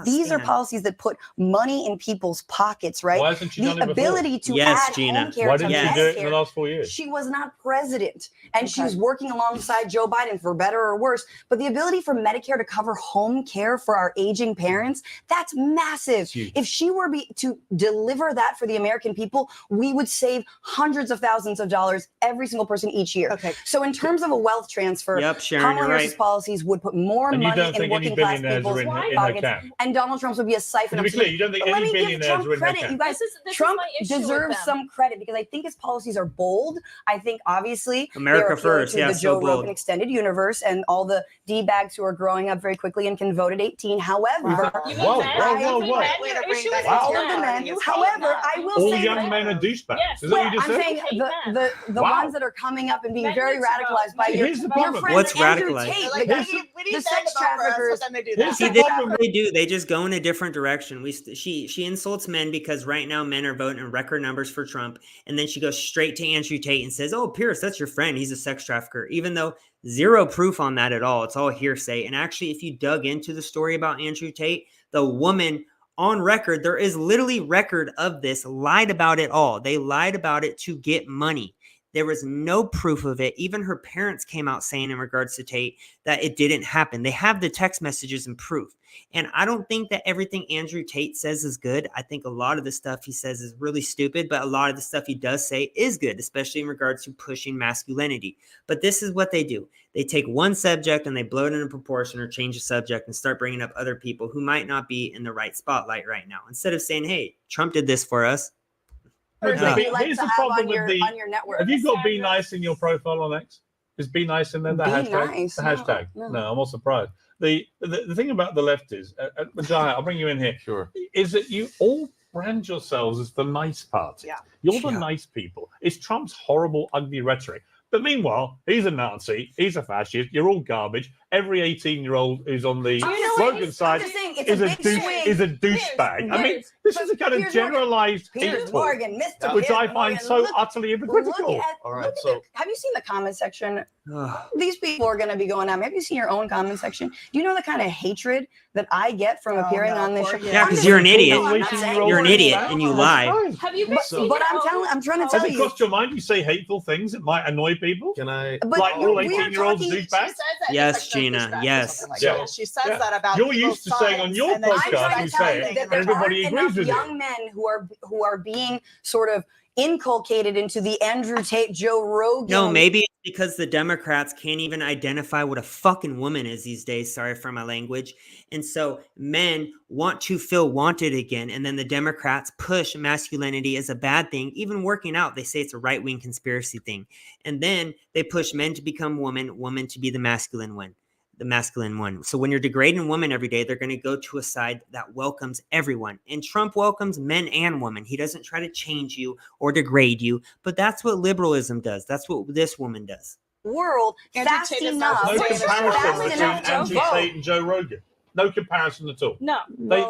These are policies that put money in people's pockets, right? Why hasn't she done it ability to add home care. Why didn't she do it in the last 4 years? She was not president, and she was working alongside Joe Biden, for better or worse. But the ability for Medicare to cover home care for our aging parents, that's massive. If she were to deliver that for the American people, we would save hundreds of thousands of dollars every single person each year. Okay. So in terms of a wealth transfer, Sharon, Kamala Harris's policies would put more money in working class people's pockets. And Donald Trump's would be a siphon. To be clear, you don't think any billionaires are in credit. You guys, Trump deserves some credit because I think his policies are bold. I think obviously America first, to the Joe Rogan extended universe and all the D-bags who are growing up very quickly and can vote at 18. However, whoa. However, I will all say young men are douchebags. Yes. Is that what you just I'm said? saying the ones that are coming up and being very radicalized by your friend What's Andrew radicalized? Tate, the sex traffickers. They do. They just go in a different direction. She insults men because right now men are voting in record numbers for Trump, and then she goes straight to Andrew Tate and says, "Oh, Piers, that's your friend. He's a sex trafficker," even though Zero proof on that at all. It's all hearsay. And actually, if you dug into the story about Andrew Tate, the woman on record, there is literally record of this, lied about it all. They lied about it to get money. There was no proof of it. Even her parents came out saying in regards to Tate that it didn't happen. They have the text messages and proof. And I don't think that everything Andrew Tate says is good. I think a lot of the stuff he says is really stupid, but a lot of the stuff he does say is good, especially in regards to pushing masculinity. But this is what they do. They take one subject and they blow it into proportion or change the subject and start bringing up other people who might not be in the right spotlight right now. Instead of saying, hey, Trump did this for us. Here's the problem with on your network. Have you got Be Nice in your profile on X? Is Be Nice in there? The hashtag? Nice. The hashtag? No. No, I'm not surprised. The thing about the left is, Jai, I'll bring you in here. Sure. Is that you all brand yourselves as the nice party. Yeah. You're the nice people. It's Trump's horrible, ugly rhetoric. But meanwhile, he's a Nazi. He's a fascist. You're all garbage. Every 18-year-old who's on the Rogan side is a douchebag. I mean, this is a kind of generalized hate talk, which I find so utterly hypocritical. All right, so have you seen the comment section? These people are going to be going at me. Have you seen your own comment section? Do you know the kind of hatred that I get from appearing on this show? Yeah, because you're an idiot. No, You're an idiot and you lie. Have you been But I'm trying to tell Has it you. crossed your mind you say hateful things that might annoy people? can I? But Like all we are 18-year-olds talking- douchebags? Yes, Gina, yes. She says that about You're used to saying on your I'm trying podcast, to you tell say you it, that and there everybody aren't agrees enough with young you. men who are being sort of inculcated into the Andrew Tate, Joe Rogan. No, maybe it's because the Democrats can't even identify what a fucking woman is these days. Sorry for my language. And so men want to feel wanted again. And then the Democrats push masculinity as a bad thing. Even working out, they say it's a right-wing conspiracy thing. And then they push men to become women to be the masculine one. So when you're degrading women every day, they're going to go to a side that welcomes everyone. And Trump welcomes men and women. He doesn't try to change you or degrade you, but that's what liberalism does. That's what this woman does. World Andrew fast Tate is enough. No Wait, comparison fast between enough to Andrew vote. Tate and Joe Rogan. No comparison at all. No.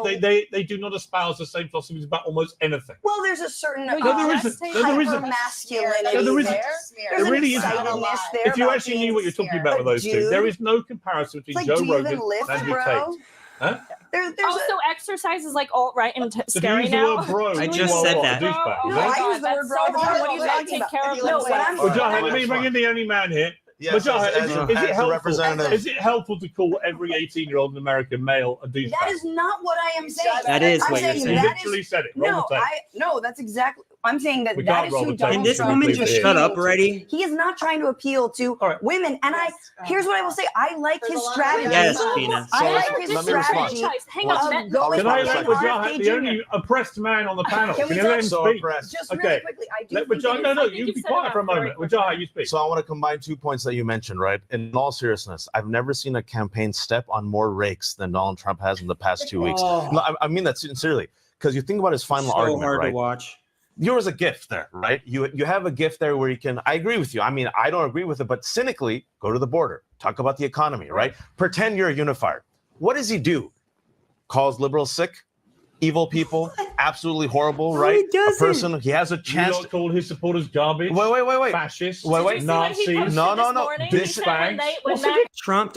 They do not espouse the same philosophies about almost anything. Well, there's a certain No, there isn't. No, there isn't. masculinity No, there isn't. there. There There's an really isn't. excitedness there If you about actually being knew what you're talking scared. about with those two, Dude, there is no comparison it's between like, Joe do you Rogan even lift, and Andrew bro? Tate. Huh? There's Also, exercise is like alt-right and Did you scary use the now. word bro? I You just are said what, that. a douchebag, Oh is my that? I God, use the word that's bro so all the time. horrible. What are you We talking take about? care of No, what I'm Well, John, Fine, let me that's bring in fine. the only man here. Yes, But John, as is a it helpful? representative. Is it helpful to call every 18-year-old in America male a douchebag? That is not what I am saying. That is I'm what you're saying saying. You that literally is said it. Roll no. the tape. No, that's exactly. I'm saying that We that can't is roll who the tape. Can this Donald woman Trump just is shut up appealing to. already? He is not trying to appeal to All right. women, and here's what I will say. I like There's his a lot of strategy. Yes, So- Gina. I So like let his me respond. strategy. Hang Well, on. of going Can I with let RFK Wajah, the Jr. only oppressed man on the panel? Can we Can you let him talk- So speak? oppressed. Just Okay. really quickly, I do Let think Wajah, it no, is- no, I think you you've be said quiet enough for a very moment. quickly. Wajah, you speak. So I want to combine 2 points that you mentioned, right? In all seriousness, I've never seen a campaign step on more rakes than Donald Trump has in the past 2 weeks. Oh. No, I mean that sincerely, because you think about his final So argument, hard right? to watch. There was a gift there, right? You have a gift there where you can. I agree with you. I mean, I don't agree with it, but cynically, go to the border, talk about the economy, right? Pretend you're a unifier. What does he do? Calls liberals sick, evil people, absolutely horrible, No, right? he doesn't. A person, he has a You chance. not call his supporters garbage, Wait. fascists, Wait, wait. Did you see what he Nazis. posted No, this no. morning? This He said when What's Matt Trump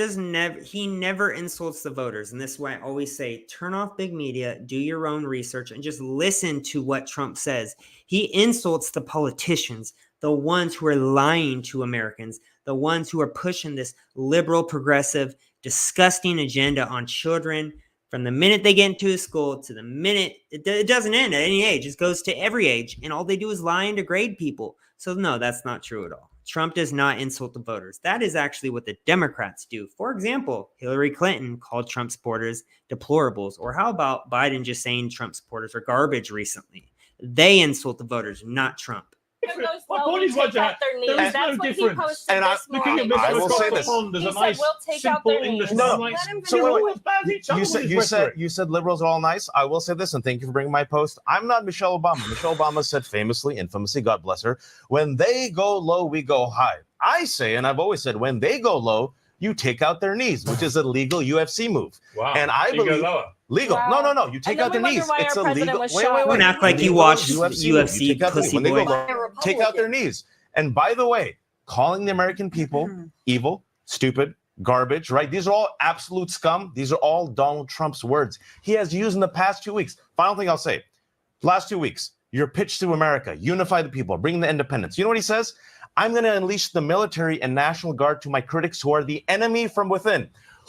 never insults the voters. And this is why I always say, turn off big media, do your own research, and just listen to what Trump says. He insults the politicians, the ones who are lying to Americans, the ones who are pushing this liberal, progressive, disgusting agenda on children from the minute they get into school to the minute it doesn't end at any age. It goes to every age. And all they do is lie and degrade people. So no, that's not true at all. Trump does not insult the voters. That is actually what the Democrats do. For example, Hillary Clinton called Trump supporters deplorables. Or how about Biden just saying Trump supporters are garbage recently? They insult the voters, not Trump. My point is, Wajah, out their knees. there is That's no what he difference. posted And I- this Looking morning. at I Mr. will across say the this. pond, there's He a said, nice, "We'll take out simple their English. knees." No, nice. Let him So You're wait, always bad at each other with You this said rhetoric. liberals are all nice. I will say this, and thank you for bringing my post. I'm not Michelle Obama. Michelle Obama said famously, infamously, God bless her, when they go low, we go high. I say, and I've always said, when they go low, you take out their knees, which is a legal UFC move. Wow. And I You go believe lower. legal. Wow. No. You take then out their we wonder knees. why It's our a president legal. was Wait. shot. Don't act like you Legal watch UFC. UFC, You take out the knee. pussy When they go boy. low, take out their knees. And by the way, calling the American people evil, stupid, garbage, right? These are all absolute scum. These are all Donald Trump's words he has used in the past 2 weeks. Final thing I'll say, last 2 weeks, your pitch to America, unify the people, bring the independence. You know what he says? I'm going to unleash the military and National Guard to my critics who are the enemy from within.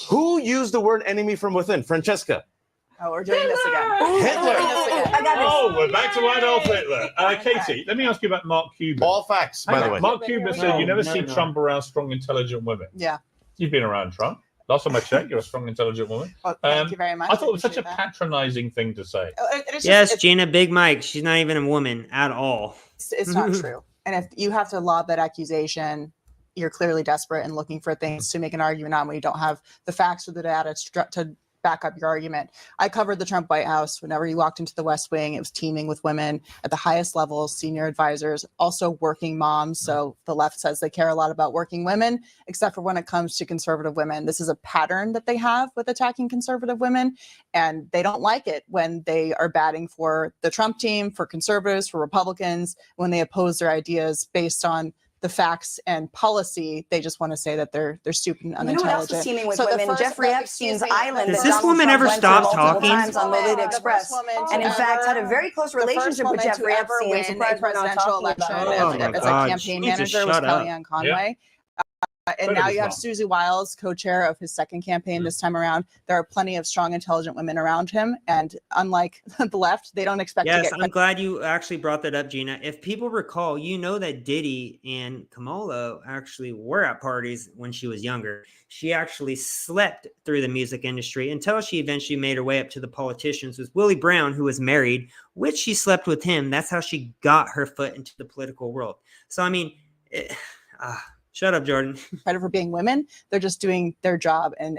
Who used the word enemy from within? Francesca. Oh, we're doing this again. Hitler. Oh, we're back to Adolf Hitler. Katie, let me ask you about Mark Cuban. All facts, by the way. Mark Cuban said you never see Trump around strong, intelligent women. Yeah. You've been around Trump. Last time I checked, you're a strong, intelligent woman. Well, thank you very much. I thought it was such a patronizing thing to say. Yes, Gina, Big Mike. She's not even a woman at all. It's not true. And if you have to lob that accusation, you're clearly desperate and looking for things to make an argument on when you don't have the facts or the data to back up your argument. I covered the Trump White House. Whenever you walked into the West Wing, it was teeming with women at the highest levels, senior advisors, also working moms. So the left says they care a lot about working women, except for when it comes to conservative women. This is a pattern that they have with attacking conservative women, and they don't like it when they are batting for the Trump team, for conservatives, for Republicans, when they oppose their ideas based on the facts and policy. They just want to say that they're stupid and unintelligent. You know what else is teaming with women? Jeffrey Epstein's island. Does this woman ever stop talking? Times on Lolita Express, and in fact had a very close relationship with Jeffrey Epstein. In a presidential election as a campaign manager was Kellyanne Conway. And now you have Susie Wiles, co-chair of his second campaign this time around. There are plenty of strong, intelligent women around him. And unlike the left, they don't expect to get... Yes, I'm glad you actually brought that up, Gina. If people recall, you know that Diddy and Kamala actually were at parties when she was younger. She actually slept through the music industry until she eventually made her way up to the politicians with Willie Brown, who was married, which she slept with him. That's how she got her foot into the political world. So, I mean... shut up, Jordan. Credit for being women. They're just doing their job and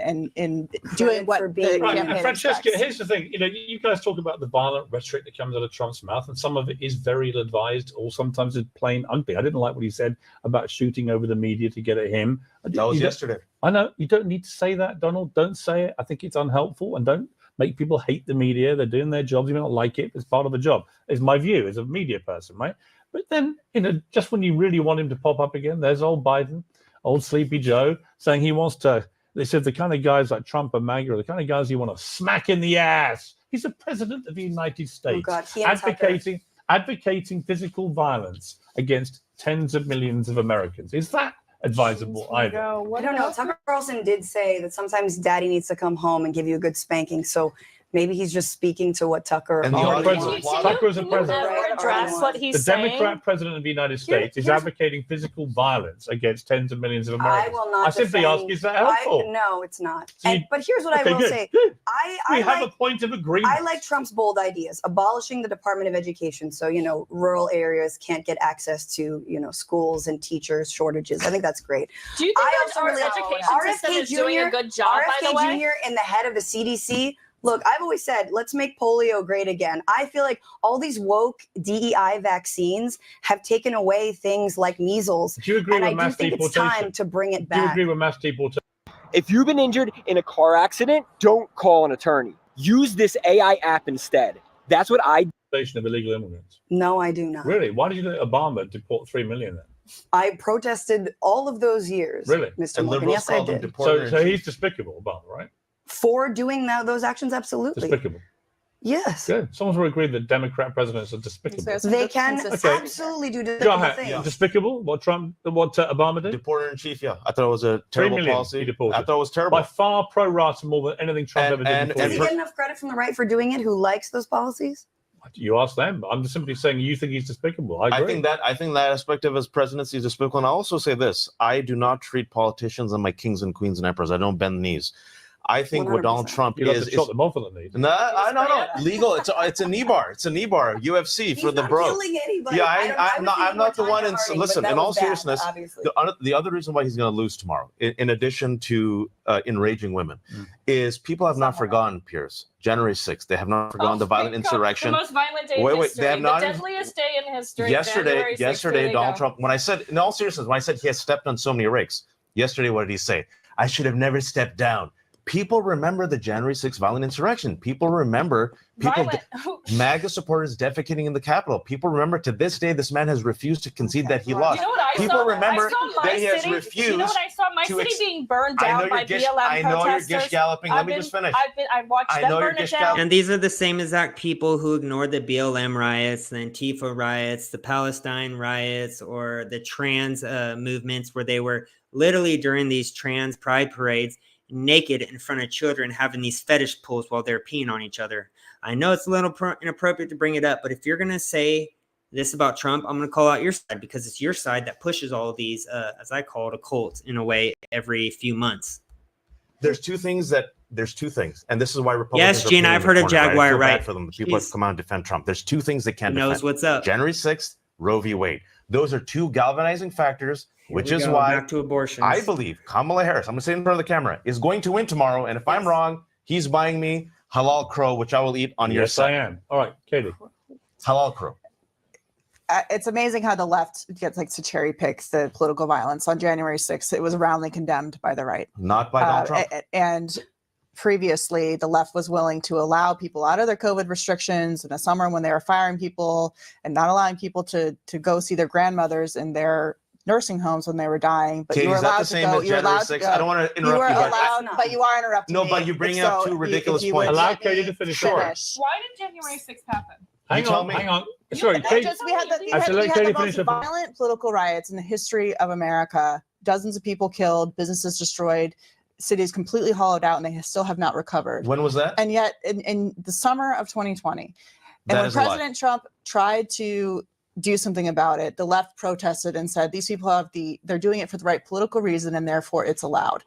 doing what the campaign Francesca, expects. here's the thing. You know, you guys talk about the violent rhetoric that comes out of Trump's mouth, and some of it is very ill-advised, or sometimes it's plain unfair. I didn't like what he said about shooting over the media to get at him. That was yesterday. I know. You don't need to say that, Donald. Don't say it. I think it's unhelpful, and don't make people hate the media. They're doing their jobs. You may not like it. It's part of the job. It's my view as a media person, right? But then, you know, just when you really want him to pop up again, there's old Biden, old Sleepy Joe, saying he wants to. They said the kind of guys like Trump and MAGA are the kind of guys you want to smack in the ass. He's the president of the United States, advocating physical violence against tens of millions of Americans. Is that advisable either? I don't know. Tucker Carlson did say that sometimes daddy needs to come home and give you a good spanking. So maybe he's just speaking to what Tucker and Tucker is a president. Address what he's the Democrat president of the United States is advocating physical violence against tens of millions of Americans. I will not. I simply ask, is that helpful? No, it's not. But here's what I will say. We have a point of agreement. I like Trump's bold ideas, abolishing the Department of Education. So, you know, rural areas can't get access to, you know, schools and teachers shortages. I think that's great. Do you think our education system is doing a good job, by the way? RFK Jr. and the head of the CDC. Look, I've always said, let's make polio great again. I feel like all these woke DEI vaccines have taken away things like measles. Do you agree with mass deportation? It's time to bring it back. Do you agree with mass deportation? If you've been injured in a car accident, don't call an attorney. Use this AI app instead. That's what I do. Of illegal immigrants. No, I do not. Really? Why did you let Obama deport 3 million then? I protested all of those years. Really? Mr. Morgan. Yes, I did. So he's despicable, Obama, right? For doing those actions, absolutely. Despicable. Yes. Good. Someone's will agree that Democrat presidents are despicable. They can absolutely do despicable things. Yeah. Despicable? What Obama did? Deporter in chief, yeah. I thought it was a terrible policy. I thought it was terrible. By far pro rata more than anything Trump ever did. Does he get enough credit from the right for doing it? Who likes those policies? You ask them. I'm just simply saying you think he's despicable. I agree. I think that aspect of his presidency is despicable. And I also say this: I do not treat politicians like kings and queens and emperors. I don't bend knees. I think 100%. What Donald Trump is chop them off on the knees. No, legal. It's a knee bar. It's a knee bar. UFC for the bro. Yeah, I'm not the one. Listen, in all seriousness, the other reason why he's going to lose tomorrow, in addition to enraging women, is people have not forgotten, Piers. January 6th. They have not forgotten the violent insurrection. The most violent day in history. They have not. The deadliest day in history. Yesterday, Donald Trump. When I said, in all seriousness, when I said he has stepped on so many rakes, yesterday, what did he say? I should have never stepped down. People remember the January 6th violent insurrection. People remember MAGA supporters defecating in the Capitol. People remember to this day, this man has refused to concede that he lost. You know what I People saw? remember that he has city, refused. You know what I saw? My city being burned down by BLM protesters. I know you're gish galloping. Let me just finish. I've watched them burn it down. And these are the same exact people who ignored the BLM riots, the Antifa riots, the Palestine riots, or the trans movements where they were literally during these trans pride parades naked in front of children having these fetish pulls while they're peeing on each other. I know it's a little inappropriate to bring it up, but if you're going to say this about Trump, I'm going to call out your side because it's your side that pushes all of these, as I call it, a cult in a way every few months. There's two things, and this is why Republicans. Yes, Gene, I've heard of Jaguar, right? For them, people have come out and defend Trump. There's two things they can't defend. Knows what's up. January 6th, Roe v. Wade. Those are two galvanizing factors, which is why back to abortions. I believe Kamala Harris, I'm going to say in front of the camera, is going to win tomorrow. And if I'm wrong, he's buying me halal crow, which I will eat on your side. Yes, I am. All right, Katie. Halal crow. It's amazing how the left gets like to cherry pick the political violence. On January 6th, it was roundly condemned by the right. Not by Donald Trump. And previously, the left was willing to allow people out of their COVID restrictions in the summer when they were firing people and not allowing people to go see their grandmothers in their nursing homes when they were dying. But Katie, you were allowed to go. You were allowed to go. I don't want to interrupt you. But you are interrupting me. No, but you bring out two ridiculous points. Allow Katie to finish. Why did January 6th happen? Hang on. Sorry, Katie. We had the most violent political riots in the history of America. Dozens of people killed, businesses destroyed, cities completely hollowed out, and they still have not recovered. When was that? And yet, in the summer of 2020, and when President Trump tried to do something about it, the left protested and said these people they're doing it for the right political reason, and therefore it's allowed.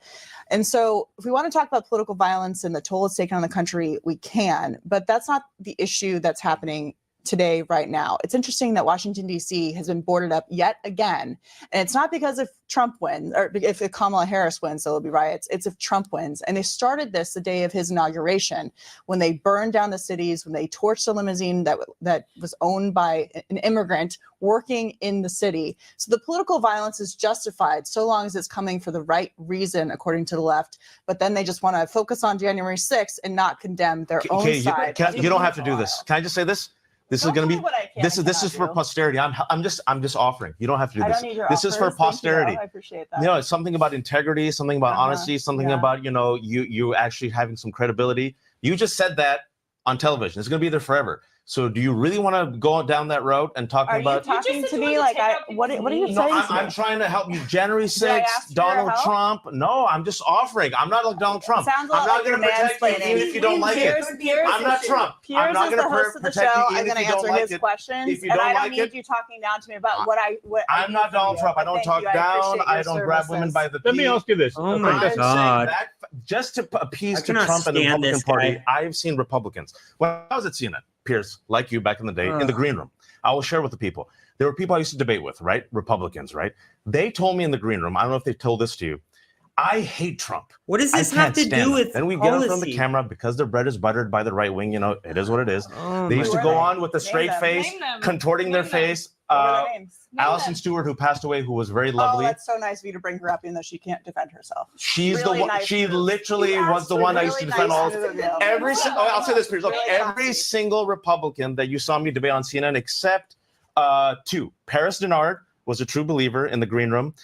And so if we want to talk about political violence and the toll it's taken on the country, we can, but that's not the issue that's happening today, right now. It's interesting that Washington, D.C. has been boarded up yet again. And it's not because if Trump wins, or if Kamala Harris wins, there'll be riots. It's if Trump wins. And they started this the day of his inauguration, when they burned down the cities, when they torched a limousine that was owned by an immigrant working in the city. So the political violence is justified so long as it's coming for the right reason, according to the left. But then they just want to focus on January 6th and not condemn their own side. You don't have to do this. Can I just say this? This is going to be. This is for posterity. I'm just offering. You don't have to do this. This is for posterity. I appreciate that. You know, it's something about integrity, something about honesty, something about you actually having some credibility. You just said that on television. It's going to be there forever. So do you really want to go down that route and talking about? Are you talking to me like what are you saying? I'm trying to help you. January 6th, Donald Trump. No, I'm just offering. I'm not like Donald Trump. I'm not going to protect you even if you don't like it. I'm not Trump. I'm not going to protect you even if you don't like it. I'm going to answer his questions, and I don't need you talking down to me about what I'm not Donald Trump. I don't talk down. I don't grab women by the feet. Let me ask you this. Oh my God. Just to appease to Trump and the Republican Party, I've seen Republicans. When I was at CNN, Piers, like you back in the day, in the green room, I will share with the people. There were people I used to debate with, right? Republicans, right? They told me in the green room, I don't know if they told this to you, I hate Trump. What does this have to do with Then we get up on the camera because their bread is buttered by the right wing. You know, it is what it is. They used to go on with a straight face, contorting their face. Alison Stewart, who passed away, who was very lovely. Oh, that's so nice of you to bring her up, even though she can't defend herself. She's really the one. Nice she literally was the one I used to defend all. I'll say this, Piers. Look, every single Republican that you saw me debate on CNN, except two. Paris Denard was a true believer in the green room.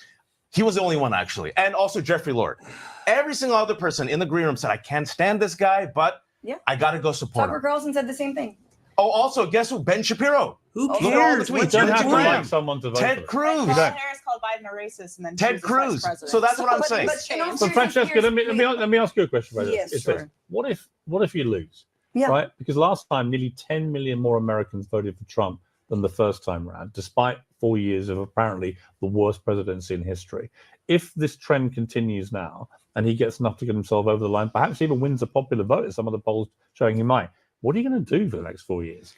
He was the only one, actually. And also Jeffrey Lord. Every single other person in the green room said, I can't stand this guy, but I got to go support him. Tucker Carlson said the same thing. Oh, also, guess who? Ben Shapiro. Who cares? You don't have to like someone to vote Ted Cruz. Kamala Harris called Biden a racist, and then Ted Cruz. So that's what I'm saying. So Francesca, let me ask you a question about this. Yes, sure. What if you lose? Yeah. Right? Because last time nearly 10 million more Americans voted for Trump than the first time around, despite 4 years of apparently the worst presidency in history. If this trend continues now and he gets enough to get himself over the line, perhaps even wins a popular vote at some of the polls showing he might, what are you going to do for the next 4 years?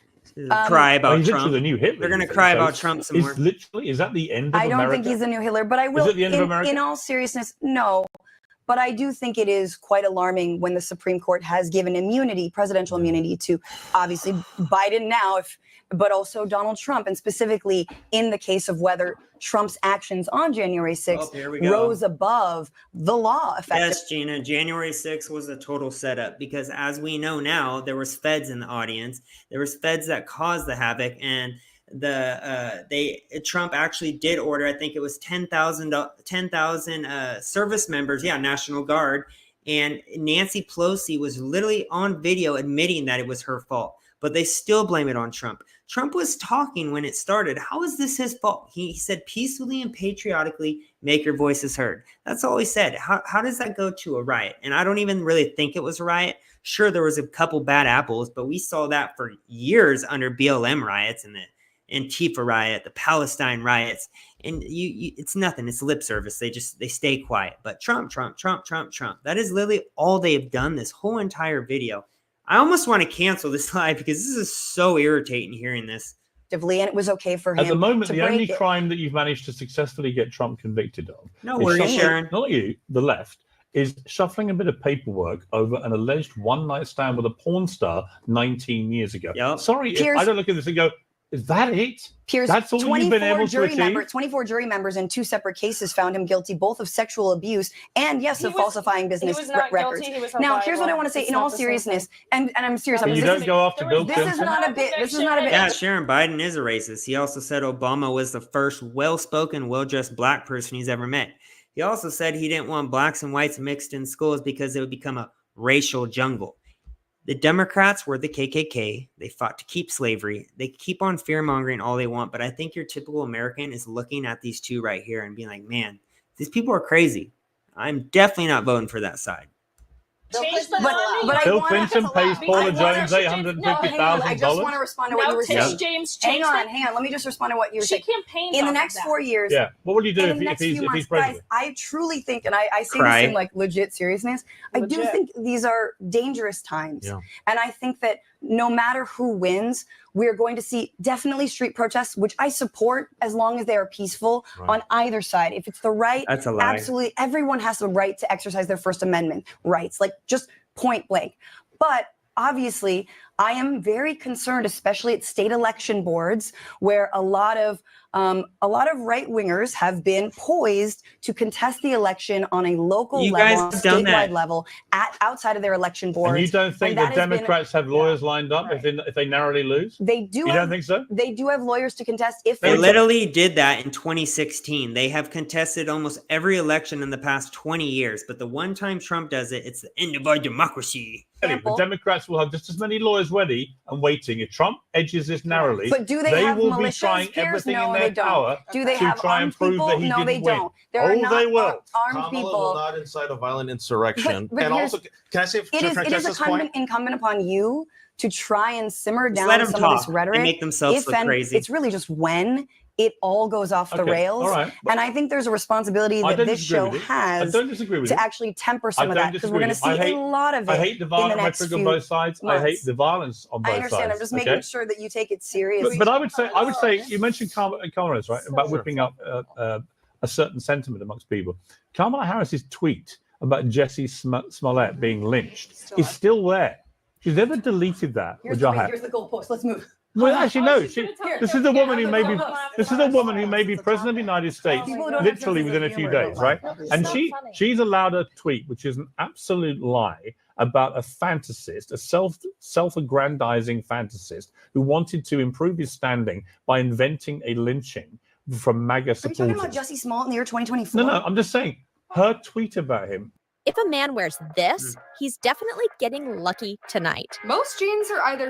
Cry about Trump. The new Hitler. They're going to cry about Trump some more. Is that the end of America? I don't think he's the new Hitler, but I will. Is it the end of America? In all seriousness, no. But I do think it is quite alarming when the Supreme Court has given immunity, presidential immunity, to obviously Biden now, but also Donald Trump, and specifically in the case of whether Trump's actions on January 6th rose above the law. Yes, Gina, January 6th was a total setup because, as we know now, there was feds in the audience. There was feds that caused the havoc, and Trump actually did order, I think it was 10,000 service members, National Guard, and Nancy Pelosi was literally on video admitting that it was her fault, but they still blame it on Trump. Trump was talking when it started. How is this his fault? He said peacefully and patriotically, make your voices heard. That's all he said. How does that go to a riot? And I don't even really think it was a riot. Sure, there was a couple bad apples, but we saw that for years under BLM riots and the Antifa riot, the Palestine riots, and it's nothing. It's lip service. They stay quiet. But Trump. That is literally all they have done this whole entire video. I almost want to cancel this live because this is so irritating hearing this. And it was okay for him. At the moment, the only crime that you've managed to successfully get Trump convicted of, no worries, Sharon, not you, the left, is shuffling a bit of paperwork over an alleged one-night stand with a porn star 19 years ago. Yep. Sorry, Piers, if I don't look at this and go, is that it? Piers, that's all you've been able to achieve? 24 jury members in 2 separate cases found him guilty both of sexual abuse and, yes, of falsifying business records. Now, here's what I want to say in all seriousness, and I'm serious. You don't go after Bill Clinton. This is not a bit. Yeah, Sharon, Biden is a racist. He also said Obama was the first well-spoken, well-dressed black person he's ever met. He also said he didn't want blacks and whites mixed in schools because it would become a racial jungle. The Democrats were the KKK. They fought to keep slavery. They keep on fear-mongering all they want, but I think your typical American is looking at these two right here and being like, man, these people are crazy. I'm definitely not voting for that side. Bill Clinton pays Paula Jones $850,000. I just want to respond to what you were saying. James, hang on. Let me just respond to what you were saying. She campaigned in the next 4 years. Yeah. What will you do if he's president? Guys, I truly think, and I say this in like legit seriousness, I do think these are dangerous times. Yeah. And I think that no matter who wins, we're going to see definitely street protests, which I support as long as they are peaceful on either side. If it's the right, that's a lie. Absolutely, everyone has the right to exercise their First Amendment rights, like just point blank. But obviously, I am very concerned, especially at state election boards, where a lot of right wingers have been poised to contest the election on a local level, statewide level, outside of their election boards. And you don't think the Democrats have lawyers lined up if they narrowly lose? They do. You don't think so? They do have lawyers to contest if they literally did that in 2016. They have contested almost every election in the past 20 years, but the one time Trump does it, it's the end of our democracy. The Democrats will have just as many lawyers ready and waiting. If Trump edges this narrowly, but do they have will militias? Be trying everything in their power do they to have try and prove people? that he no, didn't they win. Don't. There are not they will. Armed people. Will not incite a violent insurrection. But and also, can I say, it is incumbent upon you to try and simmer down some talk of this rhetoric. And make themselves look crazy. It's really just when it all goes off the rails. Right. And I think there's a responsibility that this show has to actually temper some of that, because we're going to see a lot of it. I hate the violent rhetoric on both sides. I hate the violence on both sides. I understand. I'm just making sure that you take it seriously. But I would say, you mentioned Kamala Harris, right, about whipping up a certain sentiment amongst people. Kamala Harris's tweet about Jesse Smollett being lynched is still there. She's never deleted that. Here's the goalpost. Let's move. Well, actually, no. This is a woman who may be. This is a woman who may be president of the United States, literally within a few days, right? And she's allowed a tweet, which is an absolute lie, about a fantasist, a self-aggrandizing fantasist who wanted to improve his standing by inventing a lynching from MAGA supporters. Are you talking about Jussie Smollett in the year 2024? No, I'm just saying her tweet about him. If a man wears this, he's definitely getting lucky tonight. Most jeans are either